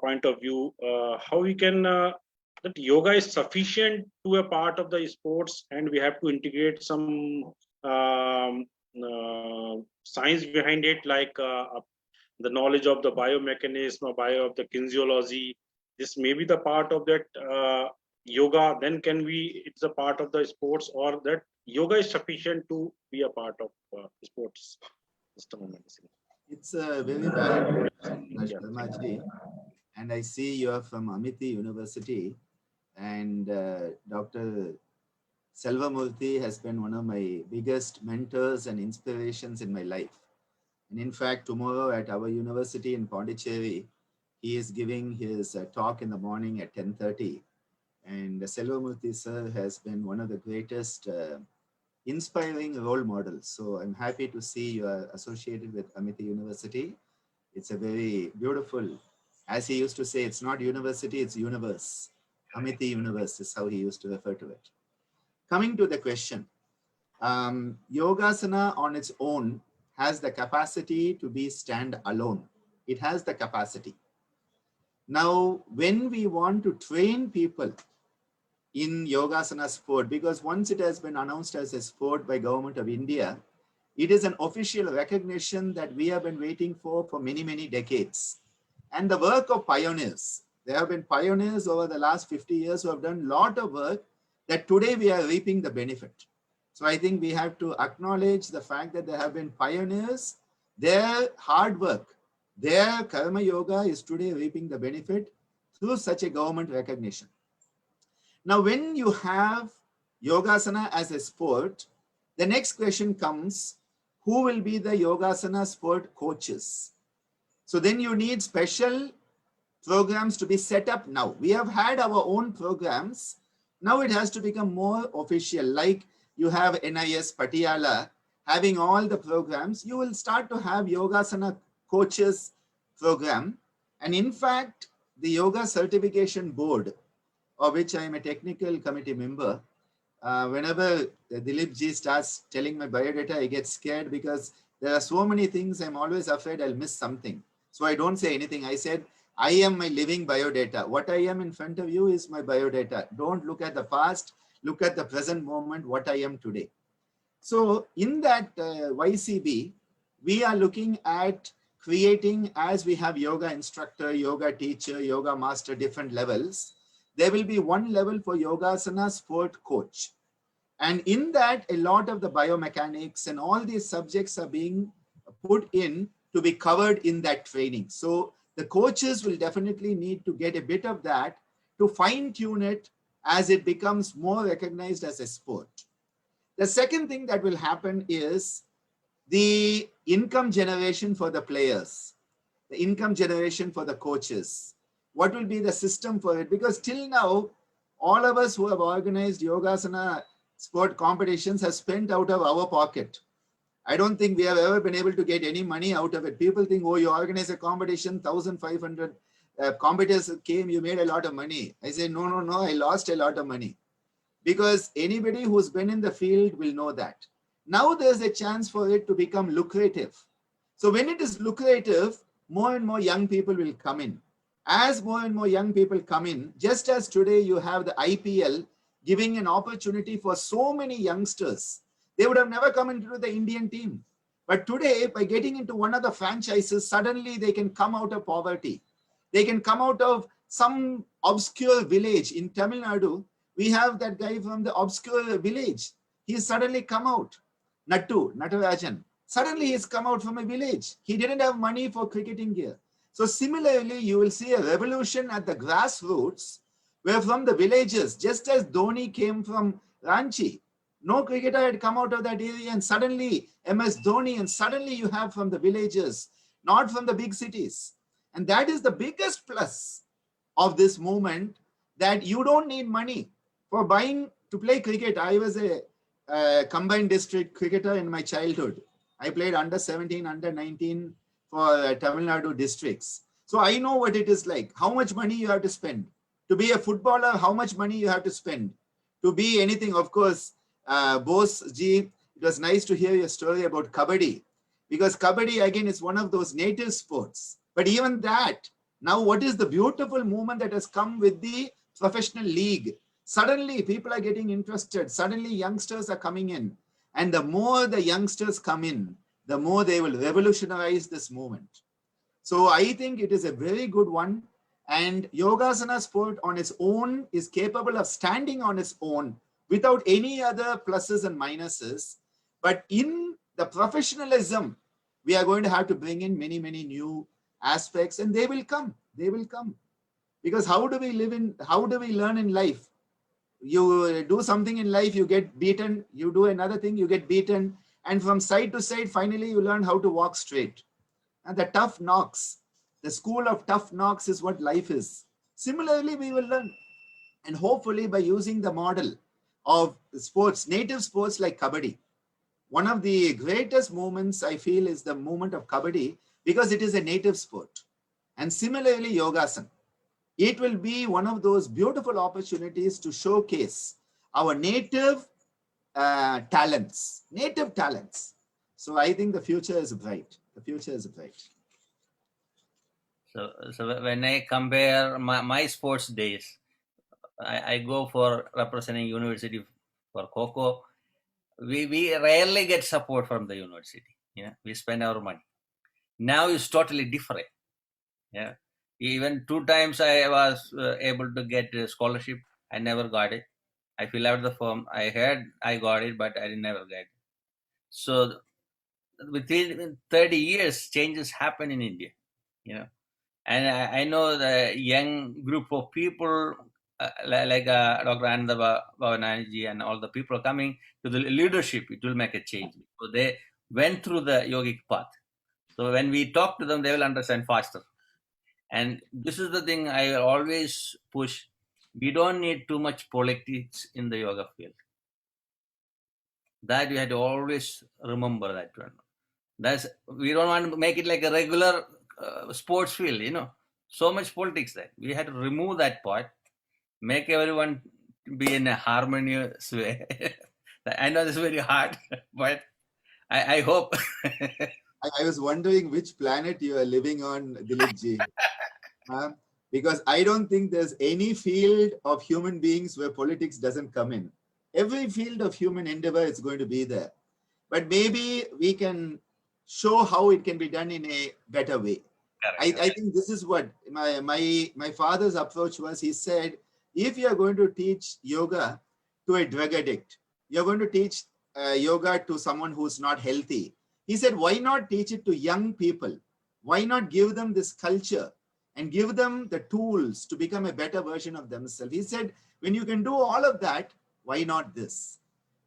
point of view. How we can that yoga is sufficient to a part of the sports, and we have to integrate some science behind it, like the knowledge of the biomechanism or bio of the kinesiology. This may be the part of that yoga. Then it's a part of the sports, or that yoga is sufficient to be a part of sports system of medicine.
It's a very valid question, Sharmaji. And I see you are from Amity University, and Dr. Selvamurthy has been one of my biggest mentors and inspirations in my life. And in fact, tomorrow at our university in Pondicherry, he is giving his talk in the morning at 10:30. And Selvamurthy sir has been one of the greatest inspiring role models. So I'm happy to see you are associated with Amity University. It's a very beautiful, as he used to say, it's not university, it's universe. Amity Universe is how he used to refer to it. Coming to the question, Yogasana on its own has the capacity to be stand alone. It has the capacity. Now, when we want to train people in Yogasana sport, because once it has been announced as a sport by Government of India, it is an official recognition that we have been waiting for many, many decades. And the work of pioneers, there have been pioneers over the last 50 years who have done a lot of work that today we are reaping the benefit. So I think we have to acknowledge the fact that there have been pioneers, their hard work, their karma yoga is today reaping the benefit through such a government recognition. Now, when you have Yogasana as a sport, the next question comes, who will be the Yogasana sport coaches? So then you need special programs to be set up now. We have had our own programs. Now it has to become more official. Like you have NIS Patiala having all the programs, you will start to have Yogasana coaches program. And in fact, the Yoga Certification Board, of which I am a technical committee member, whenever Dileepji starts telling my biodata, I get scared because there are so many things. I'm always afraid I'll miss something. So I don't say anything. I said, I am my living biodata. What I am in front of you is my biodata. Don't look at the past. Look at the present moment, what I am today. So in that YCB, we are looking at creating, as we have yoga instructor, yoga teacher, yoga master, different levels. There will be one level for Yogasana sport coach. And in that, a lot of the biomechanics and all these subjects are being put in to be covered in that training. So the coaches will definitely need to get a bit of that to fine tune it as it becomes more recognized as a sport. The second thing that will happen is the income generation for the players, the income generation for the coaches. What will be the system for it? Because till now, all of us who have organized Yogasana sport competitions have spent out of our pocket. I don't think we have ever been able to get any money out of it. People think, oh, you organize a competition, 1,500 competitors came, you made a lot of money. I say, no, I lost a lot of money. Because anybody who's been in the field will know that. Now there's a chance for it to become lucrative. So when it is lucrative, more and more young people will come in. As more and more young people come in, just as today you have the IPL giving an opportunity for so many youngsters, they would have never come into the Indian team. But today, by getting into one of the franchises, suddenly they can come out of poverty. They can come out of some obscure village in Tamil Nadu. We have that guy from the obscure village. He's suddenly come out. Natarajan. Suddenly he's come out from a village. He didn't have money for cricketing gear. So similarly, you will see a revolution at the grassroots, where from the villages, just as Dhoni came from Ranchi, no cricketer had come out of that area, and suddenly MS Dhoni, and suddenly you have from the villages, not from the big cities. And that is the biggest plus of this movement, that you don't need money for buying to play cricket. I was a combined district cricketer in my childhood. I played under 17, under 19 for Tamil Nadu districts. So I know what it is like, how much money you have to spend. To be a footballer, how much money you have to spend. To be anything, of course, Bose ji, it was nice to hear your story about Kabaddi. Because Kabaddi, again, is one of those native sports. But even that, now what is the beautiful movement that has come with the professional league? Suddenly, people are getting interested. Suddenly, youngsters are coming in. And the more the youngsters come in, the more they will revolutionize this movement. So I think it is a very good one. And Yogasana sport on its own is capable of standing on its own without any other pluses and minuses. But in the professionalism, we are going to have to bring in many, many new aspects, and they will come. They will come. Because how do we learn in life? You do something in life, you get beaten. You do another thing, you get beaten. And from side to side, finally, you learn how to walk straight. And the tough knocks, the school of tough knocks is what life is. Similarly, we will learn. And hopefully, by using the model of sports, native sports like Kabaddi, one of the greatest moments I feel is the movement of Kabaddi, because it is a native sport. And similarly, Yogasana. It will be one of those beautiful opportunities to showcase our native talents. So I think the future is bright. The future is bright.
So when I compare my sports days, I go for representing university for Kho. We rarely get support from the university. Yeah, we spend our money. Now it's totally different. Yeah, even 2 times I was able to get a scholarship. I never got it. I fill out the form. I heard I got it, but I never get it. So within 30 years, changes happen in India. You know, and I know the young group of people like Dr.Ananda, Bhavanani and all the people coming to the leadership, it will make a change. So they went through the yogic path. So when we talk to them, they will understand faster. And this is the thing I always push. We don't need too much politics in the yoga field. That you have to always remember that one. We don't want to make it like a regular sports field, so much politics there. We had to remove that part, make everyone be in a harmonious way. I know this is very hard, but I hope.
I was wondering which planet you are living on, Dileepji. Because I don't think there's any field of human beings where politics doesn't come in. Every field of human endeavor is going to be there. But maybe we can show how it can be done in a better way. I think this is what my father's approach was. He said, if you're going to teach yoga to a drug addict, you're going to teach yoga to someone who's not healthy, He said, why not teach it to young people? Why not give them this culture and give them the tools to become a better version of themselves? He said, when you can do all of that, why not this?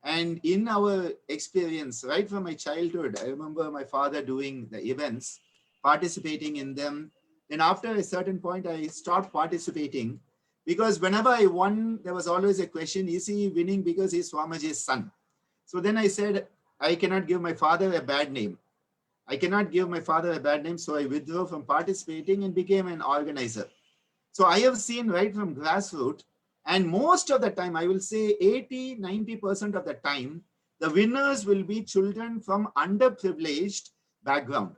And in our experience, right from my childhood, I remember my father doing the events, participating in them. Then after a certain point, I stopped participating because whenever I won, there was always a question, is he winning because he's Swamiji's son? So then I said, I cannot give my father a bad name. I cannot give my father a bad name. So I withdrew from participating and became an organizer. So I have seen right from grassroots, and most of the time, I will say 80–90% of the time, the winners will be children from underprivileged background.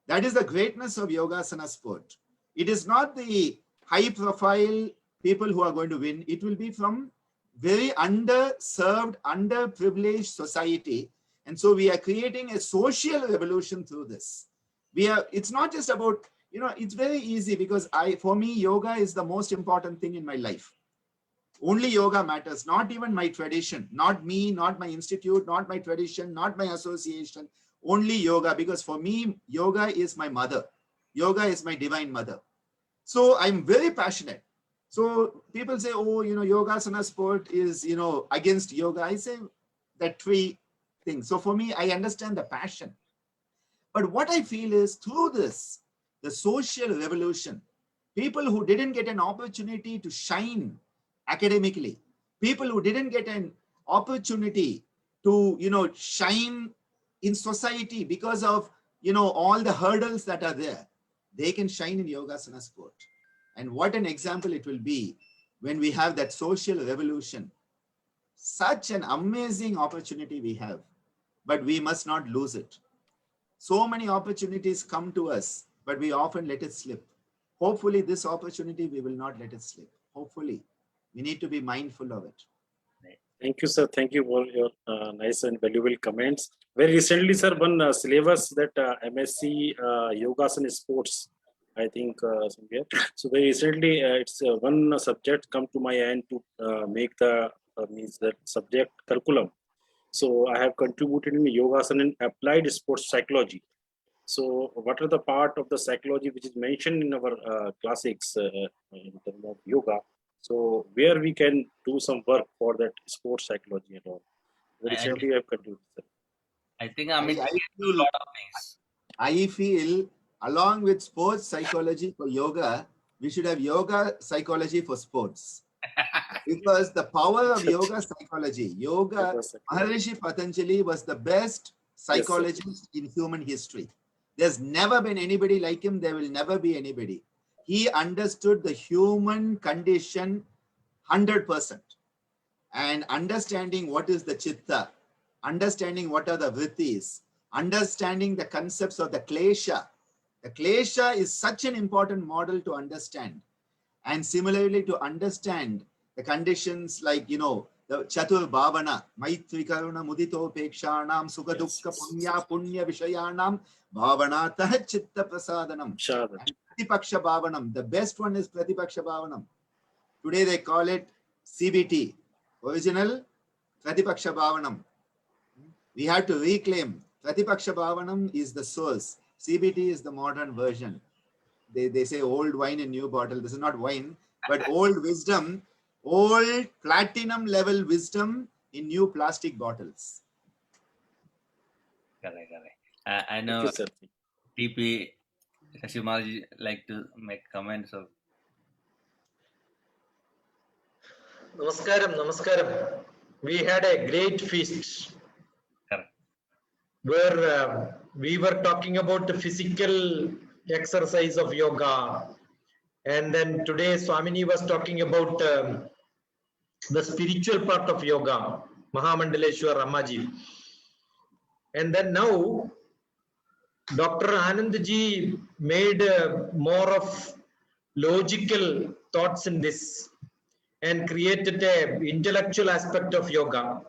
That is the greatness of Yogasana sport. It is not the high profile people who are going to win. It will be from very underserved, underprivileged society. And so we are creating a social revolution through this. It's not just about, it's very easy because for me, yoga is the most important thing in my life. Only yoga matters, not even my tradition, not me, not my institute, not my tradition, not my association, only yoga, because for me, yoga is my mother. Yoga is my divine mother. So I'm very passionate. So people say, oh, Yogasana sport is, against yoga. I say that three things. So for me, I understand the passion. But what I feel is through this, the social revolution, people who didn't get an opportunity to shine academically, people who didn't get an opportunity to, shine in society because of, all the hurdles that are there, they can shine in Yogasana sport. And what an example it will be when we have that social revolution. Such an amazing opportunity we have, but we must not lose it. So many opportunities come to us, but we often let it slip. Hopefully this opportunity, we will not let it slip. Hopefully, we need to be mindful of it.
Thank you, sir. Thank you for your nice and valuable comments. Very recently, sir, one syllabus that MSc Yogasana Sports, I think somewhere. So very recently, it's one subject come to my end to make the means that subject curriculum. So I have contributed in Yogasana and applied sports psychology. So what are the part of the psychology which is mentioned in our classics in terms of yoga? So where we can do some work for that sports psychology and all. Very recently I have contributed.
I think Amit can do a lot of things.
I feel along with sports psychology for yoga, we should have yoga psychology for sports. Because the power of yoga psychology, Maharishi Patanjali was the best psychologist in human history. There's never been anybody like him. There will never be anybody. He understood the human condition 100%. And understanding what is the chitta, understanding what are the vrittis, understanding the concepts of the klesha. The klesha is such an important model to understand. And similarly, to understand the conditions like, the Chatur Bhavana, Maitri Karuna Mudito Pekshanam, Sukha Dukkha Punya Vishayanam, Bhavanatah Chitta Prasadanam. Pratipaksha Bhavanam. The best one is Pratipaksha Bhavanam. Today they call it CBT. Original Pratipaksha Bhavanam. We have to reclaim. Pratipaksha Bhavanam is the source. CBT is the modern version. They say old wine in new bottle. This is not wine, but old wisdom, old platinum level wisdom in new plastic bottles.
Correct. I know TP Kashimaji like to make comments of.
Namaskaram. We had a great feast.
Correct.
Where we were talking about the physical exercise of yoga. And then today Swamini was talking about the spiritual part of yoga, Mahamandaleshwar Ramaji. And then now Dr. Anandji made more of logical thoughts in this and created an intellectual aspect of yoga.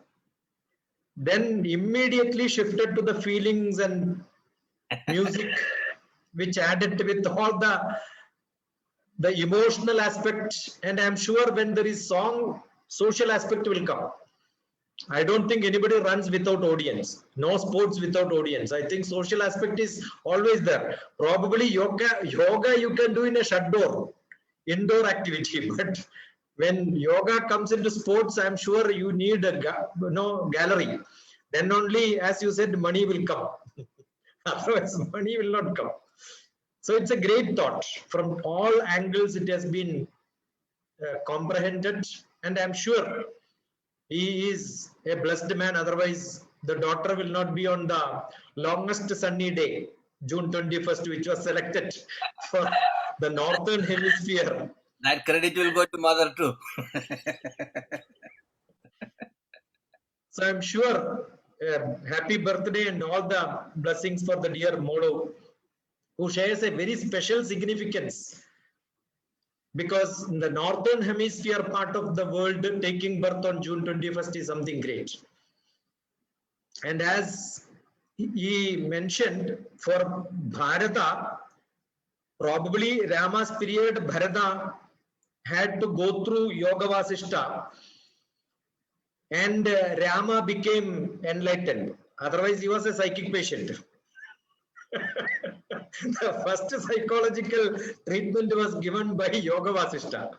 Then immediately shifted to the feelings and music, which added with all the emotional aspect. And I'm sure when there is song, social aspect will come. I don't think anybody runs without audience. No sports without audience. I think social aspect is always there. Probably yoga you can do in a shut door, indoor activity. But when yoga comes into sports, I'm sure you need a gallery. Then only, as you said, money will come. Otherwise, money will not come. So it's a great thought. From all angles, it has been comprehended, and I'm sure he is a blessed man. Otherwise, the daughter will not be on the longest sunny day, June 21st, which was selected for the northern hemisphere.
That credit will go to mother too.
So I'm sure happy birthday and all the blessings for the dear Modo, who shares a very special significance, because in the northern hemisphere part of the world, taking birth on June 21st is something great. And as he mentioned, for Bharata, probably Rama's period, Bharata had to go through Yoga Vasishta, and Rama became enlightened. Otherwise, he was a psychic patient. The first psychological treatment was given by Yoga Vasishta.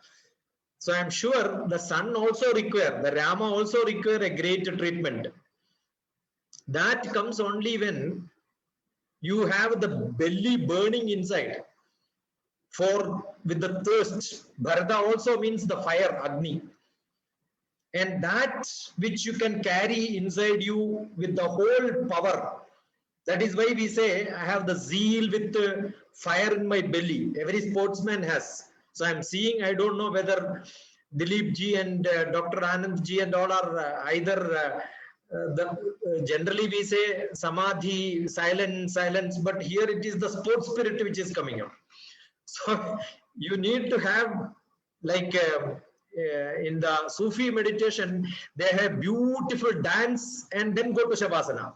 So I'm sure the son also require, the Rama also require a great treatment. That comes only when you have the belly burning inside with the thirst. Bharata also means the fire, Agni. And that which you can carry inside you with the whole power. That is why we say, I have the zeal with the fire in my belly. Every sportsman has. So I'm seeing, I don't know whether Dileepji and Dr. Anand and all are either generally we say samadhi, silence, but here it is the sports spirit which is coming out. So you need to have, like in the Sufi meditation, they have beautiful dance and then go to Shavasana.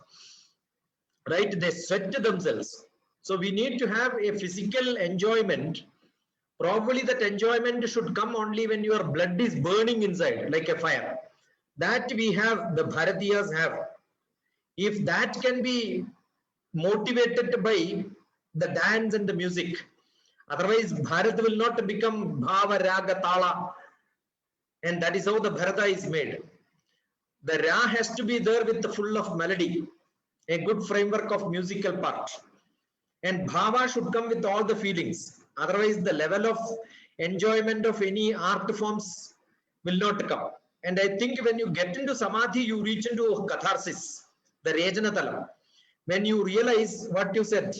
Right? They sweat themselves. So we need to have a physical enjoyment. Probably that enjoyment should come only when your blood is burning inside like a fire. That we have, the Bharatiyas have. If that can be motivated by the dance and the music, otherwise Bharat will not become Bhava Raga Tala. And that is how the Bharata is made. The Ra has to be there with the full of melody, a good framework of musical part. And Bhava should come with all the feelings. Otherwise, the level of enjoyment of any art forms will not come. And I think when you get into Samadhi, you reach into catharsis, the Rejanatalam. When you realize what you said,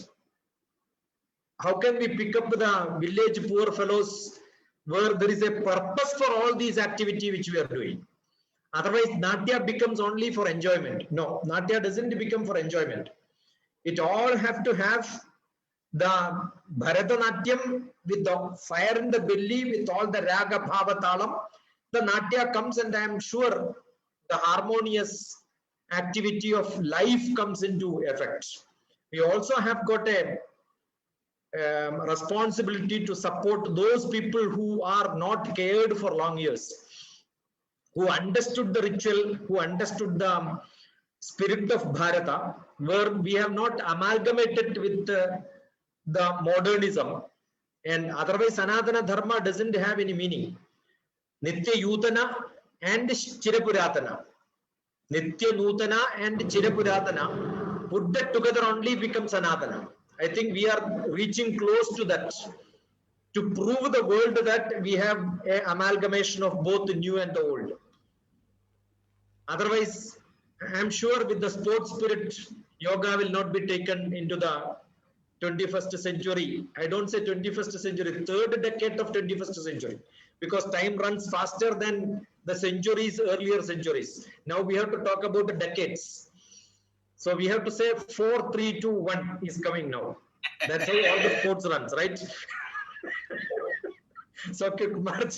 how can we pick up the village poor fellows where there is a purpose for all these activity which we are doing? Otherwise, Natya becomes only for enjoyment. No, Natya doesn't become for enjoyment. It all have to have the Bharatanatyam with the fire in the belly, with all the Raga Bhava Talam. The Natya comes, and I am sure the harmonious activity of life comes into effect. We also have got a responsibility to support those people who are not cared for long years, who understood the ritual, who understood the spirit of Bharata, where we have not amalgamated with the modernism. And otherwise, Sanatana Dharma doesn't have any meaning. Nitya Yutana and Chirapuratana. Nitya Nutana and Chirapuratana put that together only becomes Sanatana. I think we are reaching close to that, to prove the world that we have an amalgamation of both the new and the old. Otherwise, I am sure with the sports spirit, yoga will not be taken into the 21st century. I don't say 21st century, third decade of 21st century, because time runs faster than the centuries, earlier centuries. Now we have to talk about the decades. So we have to say 4, 3, 2, 1 is coming now. That's how all the sports runs, right? So March,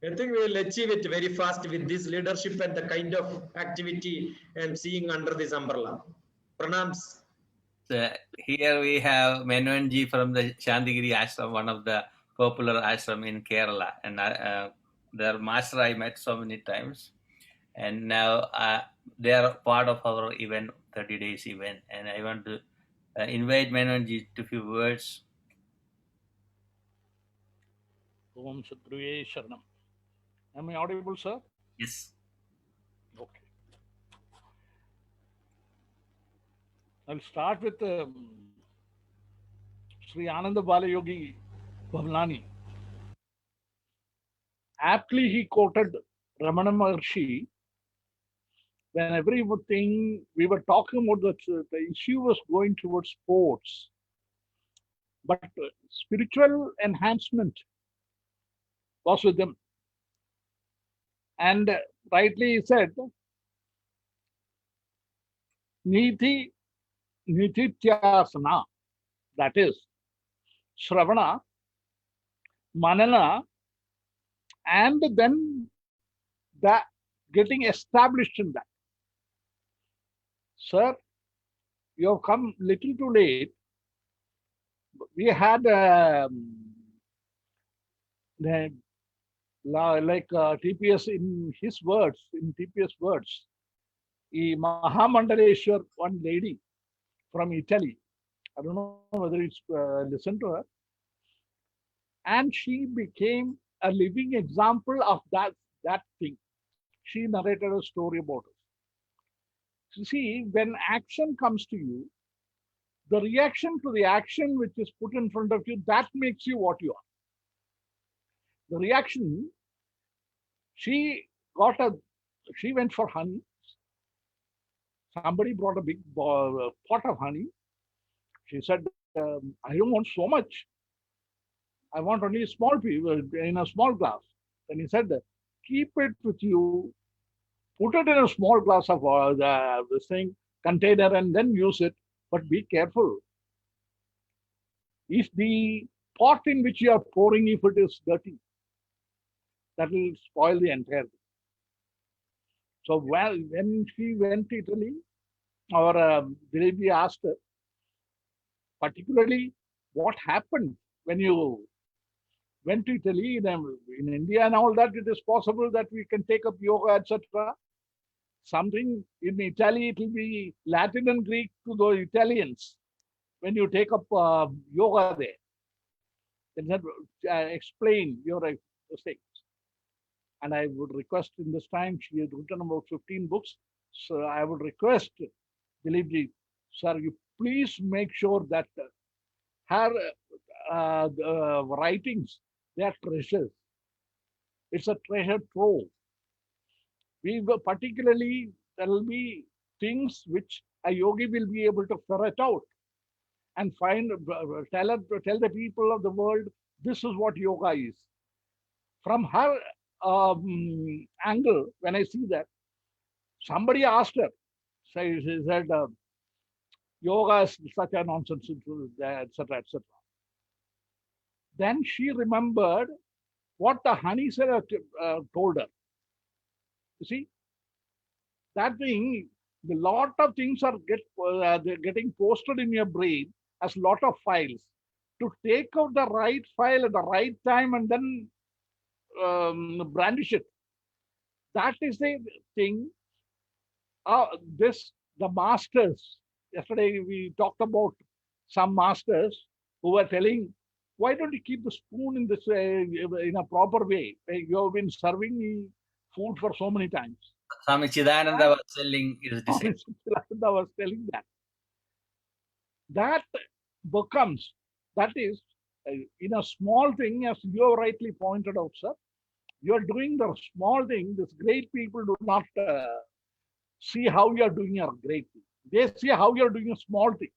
I think we will achieve it very fast with this leadership and the kind of activity I'm seeing under this umbrella. Pranams.
So here we have Menonji from the Shantigiri ashram, one of the popular ashram in Kerala. And their master I met so many times. and now they are part of our event, 30 days event, and I want to invite Menonji to few words.
Om Sadguruye Sharanam. Am I audible, sir?
Yes.
Okay. I'll start with Sri Ananda Balayogi Bhavanani. Aptly, he quoted Ramana Maharshi when everything we were talking about the issue was going towards sports, but spiritual enhancement was with them. And rightly he said, Niti Nitityasana, that is Shravana, Manana, and then the getting established in that. Sir, you have come little too late. We had like TPS in his words, in TPS words, Mahamandaleshwar, one lady from Italy. I don't know whether it's listened to her. And she became a living example of that thing. She narrated a story about it. You see, when action comes to you, the reaction to the action which is put in front of you, that makes you what you are. The reaction, she went for honey. Somebody brought a big pot of honey. She said, I don't want so much. I want only a small piece in a small glass. Then he said, keep it with you, put it in a small glass of this thing, container, and then use it. But be careful. If the pot in which you are pouring, if it is dirty, that will spoil the entire thing. So when she went to Italy, our Dileepji asked her, particularly what happened when you went to Italy, in India and all that, it is possible that we can take up yoga, etc. Something in Italy, it will be Latin and Greek to the Italians when you take up yoga there. Then explain your mistakes. And I would request in this time, she had written about 15 books. So I would request Dileepji, sir, you please make sure that her writings, they are treasures. It's a treasure trove. We will particularly, there will be things which a yogi will be able to ferret out and find, tell the people of the world, this is what yoga is. From her angle, when I see that, somebody asked her, she said, yoga is such a nonsense, etc., etc. Then she remembered what the honey seller told her. You see, that thing, a lot of things are getting posted in your brain as lot of files. To take out the right file at the right time and then brandish it. That is the thing. The masters. Yesterday we talked about some masters who were telling, why don't you keep the spoon in this in a proper way? You have been serving me food for so many times.
Swami Chidananda was telling his disciples.
I was telling that. That becomes, that is, in a small thing, as you have rightly pointed out, sir, you are doing the small thing. These great people do not see how you are doing a great thing. They see how you are doing a small thing.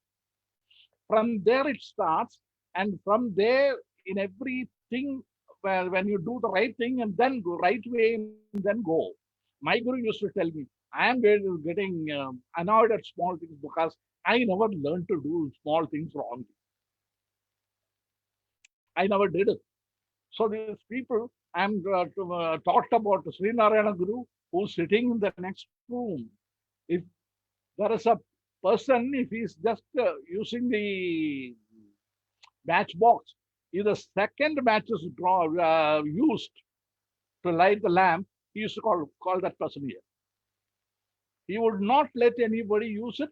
From there it starts, and from there, in everything, when you do the right thing and then go right way and then go. My guru used to tell me, I am getting annoyed at small things because I never learned to do small things wrongly. I never did it. So these people, I'm taught about Sri Narayana Guru, who's sitting in the next room. If there is a person, if he's just using the matchbox, if the second match is used to light the lamp, he used to call that person here. He would not let anybody use it.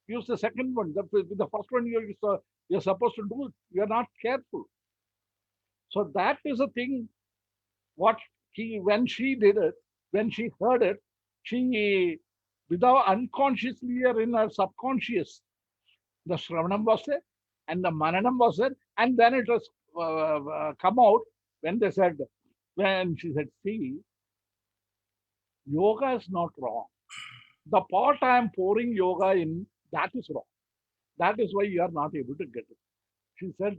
Use the second one. The first one you're supposed to do, you're not careful. So that is a thing. What when she did it, when she heard it, she, without unconsciously or in her subconscious, the Shravanam was there and the Mananam was there, and then it was come out when they said, when she said, see, yoga is not wrong. The part I am pouring yoga in, that is wrong. That is why you are not able to get it. She said,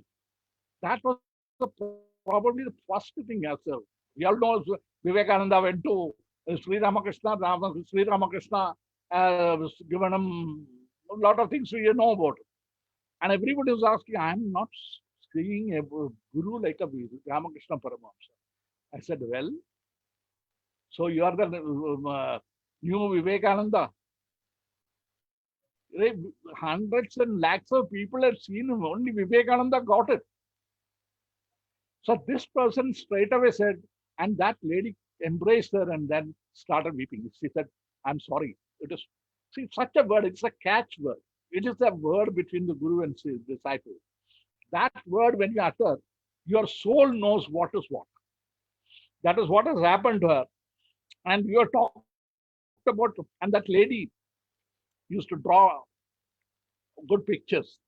that was probably the first thing as well. We all know Vivekananda went to Sri Ramakrishna, Sri Ramakrishna given him a lot of things we know about. And everybody was asking, I am not seeing a guru like a Ramakrishna Paramahamsa. I said, well, so you are the new Vivekananda. Hundreds and lakhs of people have seen him. Only Vivekananda got it. So this person straight away said, and that lady embraced her and then started weeping. She said, I'm sorry. It is, see, such a word, it's a catch word. It is a word between the guru and his disciple. That word, when you utter, your soul knows what is what. That is what has happened to her. And you are talked about, and that lady used to draw good pictures.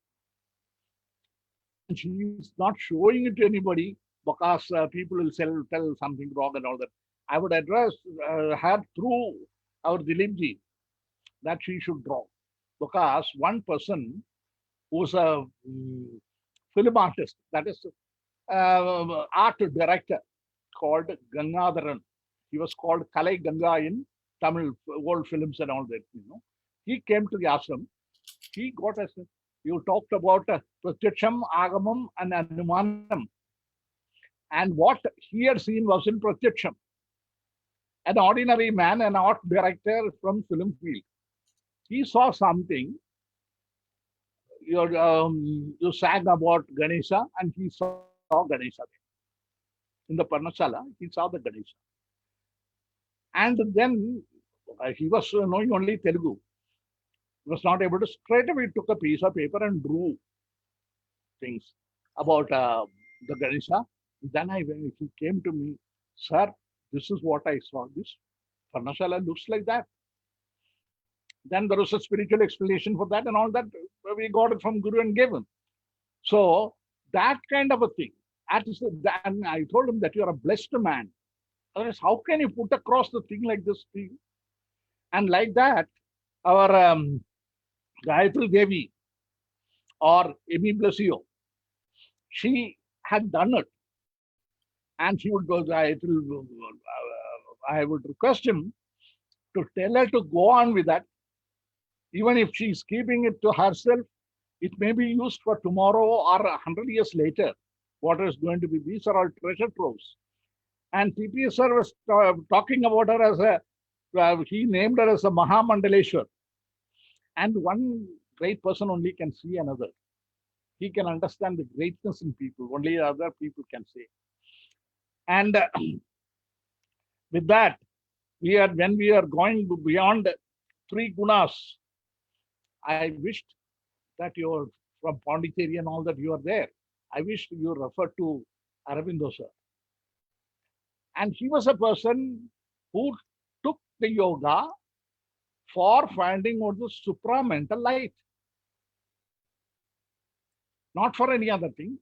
And she is not showing it to anybody because people will tell something wrong and all that. I would address her through our Dileepji that she should draw. Because one person who's a film artist, that is art director, called Gangadharan. He was called Kalai Ganga in Tamil old films and all that. He came to the ashram. He got us. You talked about Pratyaksham, Agamam, and Anumanam. And what he had seen was in Pratyaksham. An ordinary man, an art director from film field. He saw something. You sang about Ganesha, and he saw Ganesha there. In the Parnashala, he saw the Ganesha. And then he was knowing only Telugu. He was not able to, straight away took a piece of paper and drew things about the Ganesha. Then he came to me, sir, this is what I saw. This Parnashala looks like that. Then there was a spiritual explanation for that and all that. We got it from Guru and gave him. So that kind of a thing. And I told him that you are a blessed man. Otherwise, how can you put across the thing like this thing? And like that, our Gayatri Devi or Amy Blessio, she had done it. And she would go, I would request him to tell her to go on with that. Even if she's keeping it to herself, it may be used for tomorrow or 100 years later. What is going to be? These are all treasure troves. And TPS sir was talking about her as he named her as a Mahamandaleshwar. And one great person only can see another. He can understand the greatness in people. Only other people can say. And with that, when we are going beyond 3 gunas, I wished that you're from Pondicherry and all that you are there. I wish you refer to Aurobindo sir. And he was a person who took the yoga for finding out the supramental light. Not for any other thing,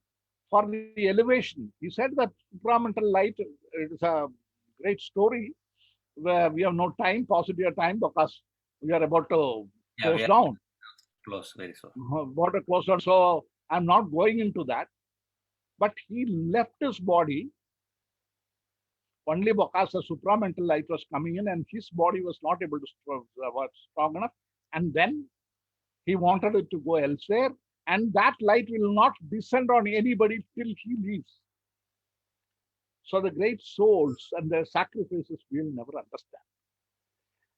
for the elevation. He said that supramental light is a great story where we have no time, possibly a time, because we are about to close down.
Close, very soon.
About to close down. So I'm not going into that. But he left his body only because the supramental light was coming in and his body was not able to was strong enough. And then he wanted it to go elsewhere. And that light will not descend on anybody till he leaves. So the great souls and their sacrifices we will never understand.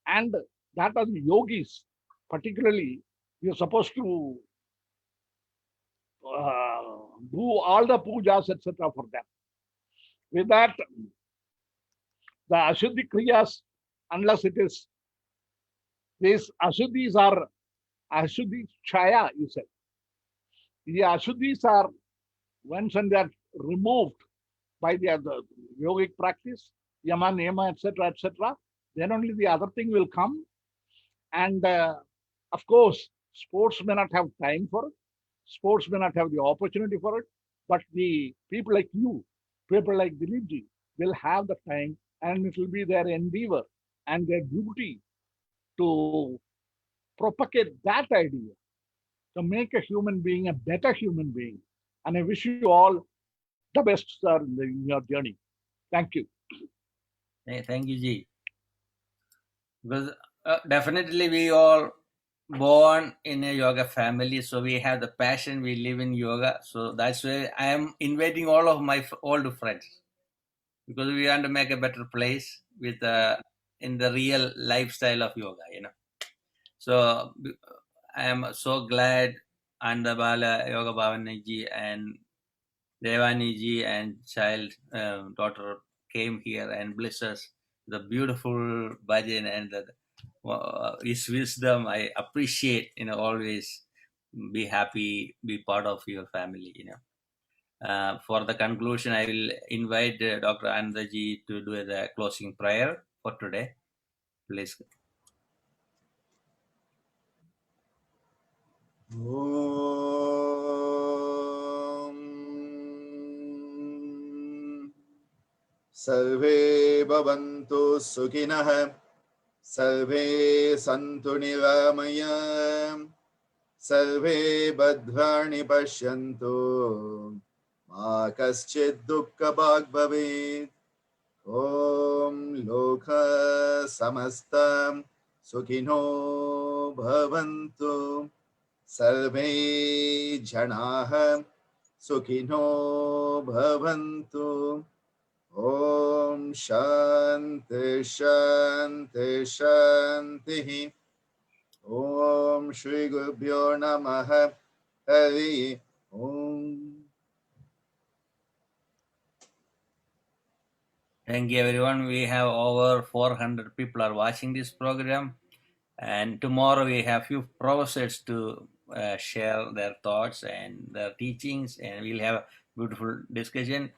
And that are the yogis, particularly, you're supposed to do all the pujas, etc. for them. With that, the Ashuddhi Kriyas, unless it is These Ashuddhis are Ashuddhi Chaya, you said. The Ashuddhis are, once and they are removed by the yogic practice, yama, niyama, etc., then only the other thing will come. And of course, sports may not have time for it. Sports may not have the opportunity for it. But the people like you, people like Dileepji, will have the time, and it will be their endeavor and their duty to propagate that idea, to make a human being a better human being. And I wish you all the best, sir, in your journey. Thank you.
Thank you, Ji. Because definitely we all born in a yoga family, so we have the passion, we live in yoga. So that's why I am inviting all of my old friends, because we want to make a better place with in the real lifestyle of yoga, So I am so glad Andabala Yoga Bhavanani ji and Devani ji and child daughter came here and blessed us the beautiful bhajan and his wisdom. I appreciate, always be happy, be part of your family, For the conclusion, I will invite Dr. Ananda ji to do the closing prayer for today. Please.
सर्वे भवन्तु सुखिनः सर्वे सन्तु निरामयाम् सर्वे भद्राणि पश्यन्तु मा कश्चित् दुःखभाग् भवेत् ॐ लोकः समस्तं सुखिनो भवन्तु सर्वे जनाः सुखिनो भवन्तु ॐ शान्ति शान्ति शान्तिः ॐ श्री गुरुभ्यो नमः हरि ओम.
Thank you, everyone. We have over 400 people are watching this program, and tomorrow we have few professors to share their thoughts and their teachings, and we'll have a beautiful discussion.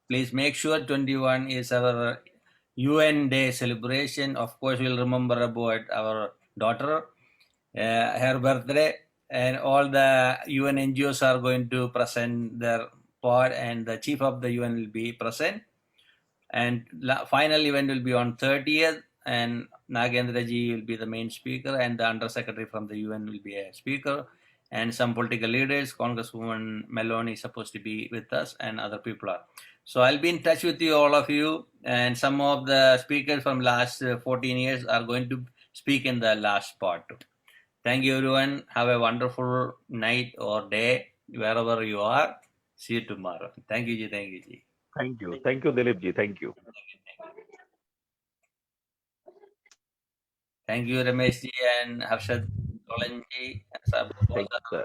Please make sure 21 is our UN Day celebration. Of course, we'll remember about our daughter, her birthday, and all the UN NGOs are going to present their part, and the chief of the UN will be present. And final event will be on 30th, and Nagendra ji will be the main speaker, and the Under Secretary from the UN will be a speaker, and some political leaders, Congresswoman Meloni is supposed to be with us, and other people are. So I'll be in touch with you, all of you, and some of the speakers from last 14 years are going to speak in the last part. Thank you, everyone. Have a wonderful night or day, wherever you are. See you tomorrow. Thank you, Ji. Thank you, Ji.
Thank you. Thank you, Dileepji. Thank you.
Thank you, Ramesh ji and Harshad Solanji.
Thank you, sir.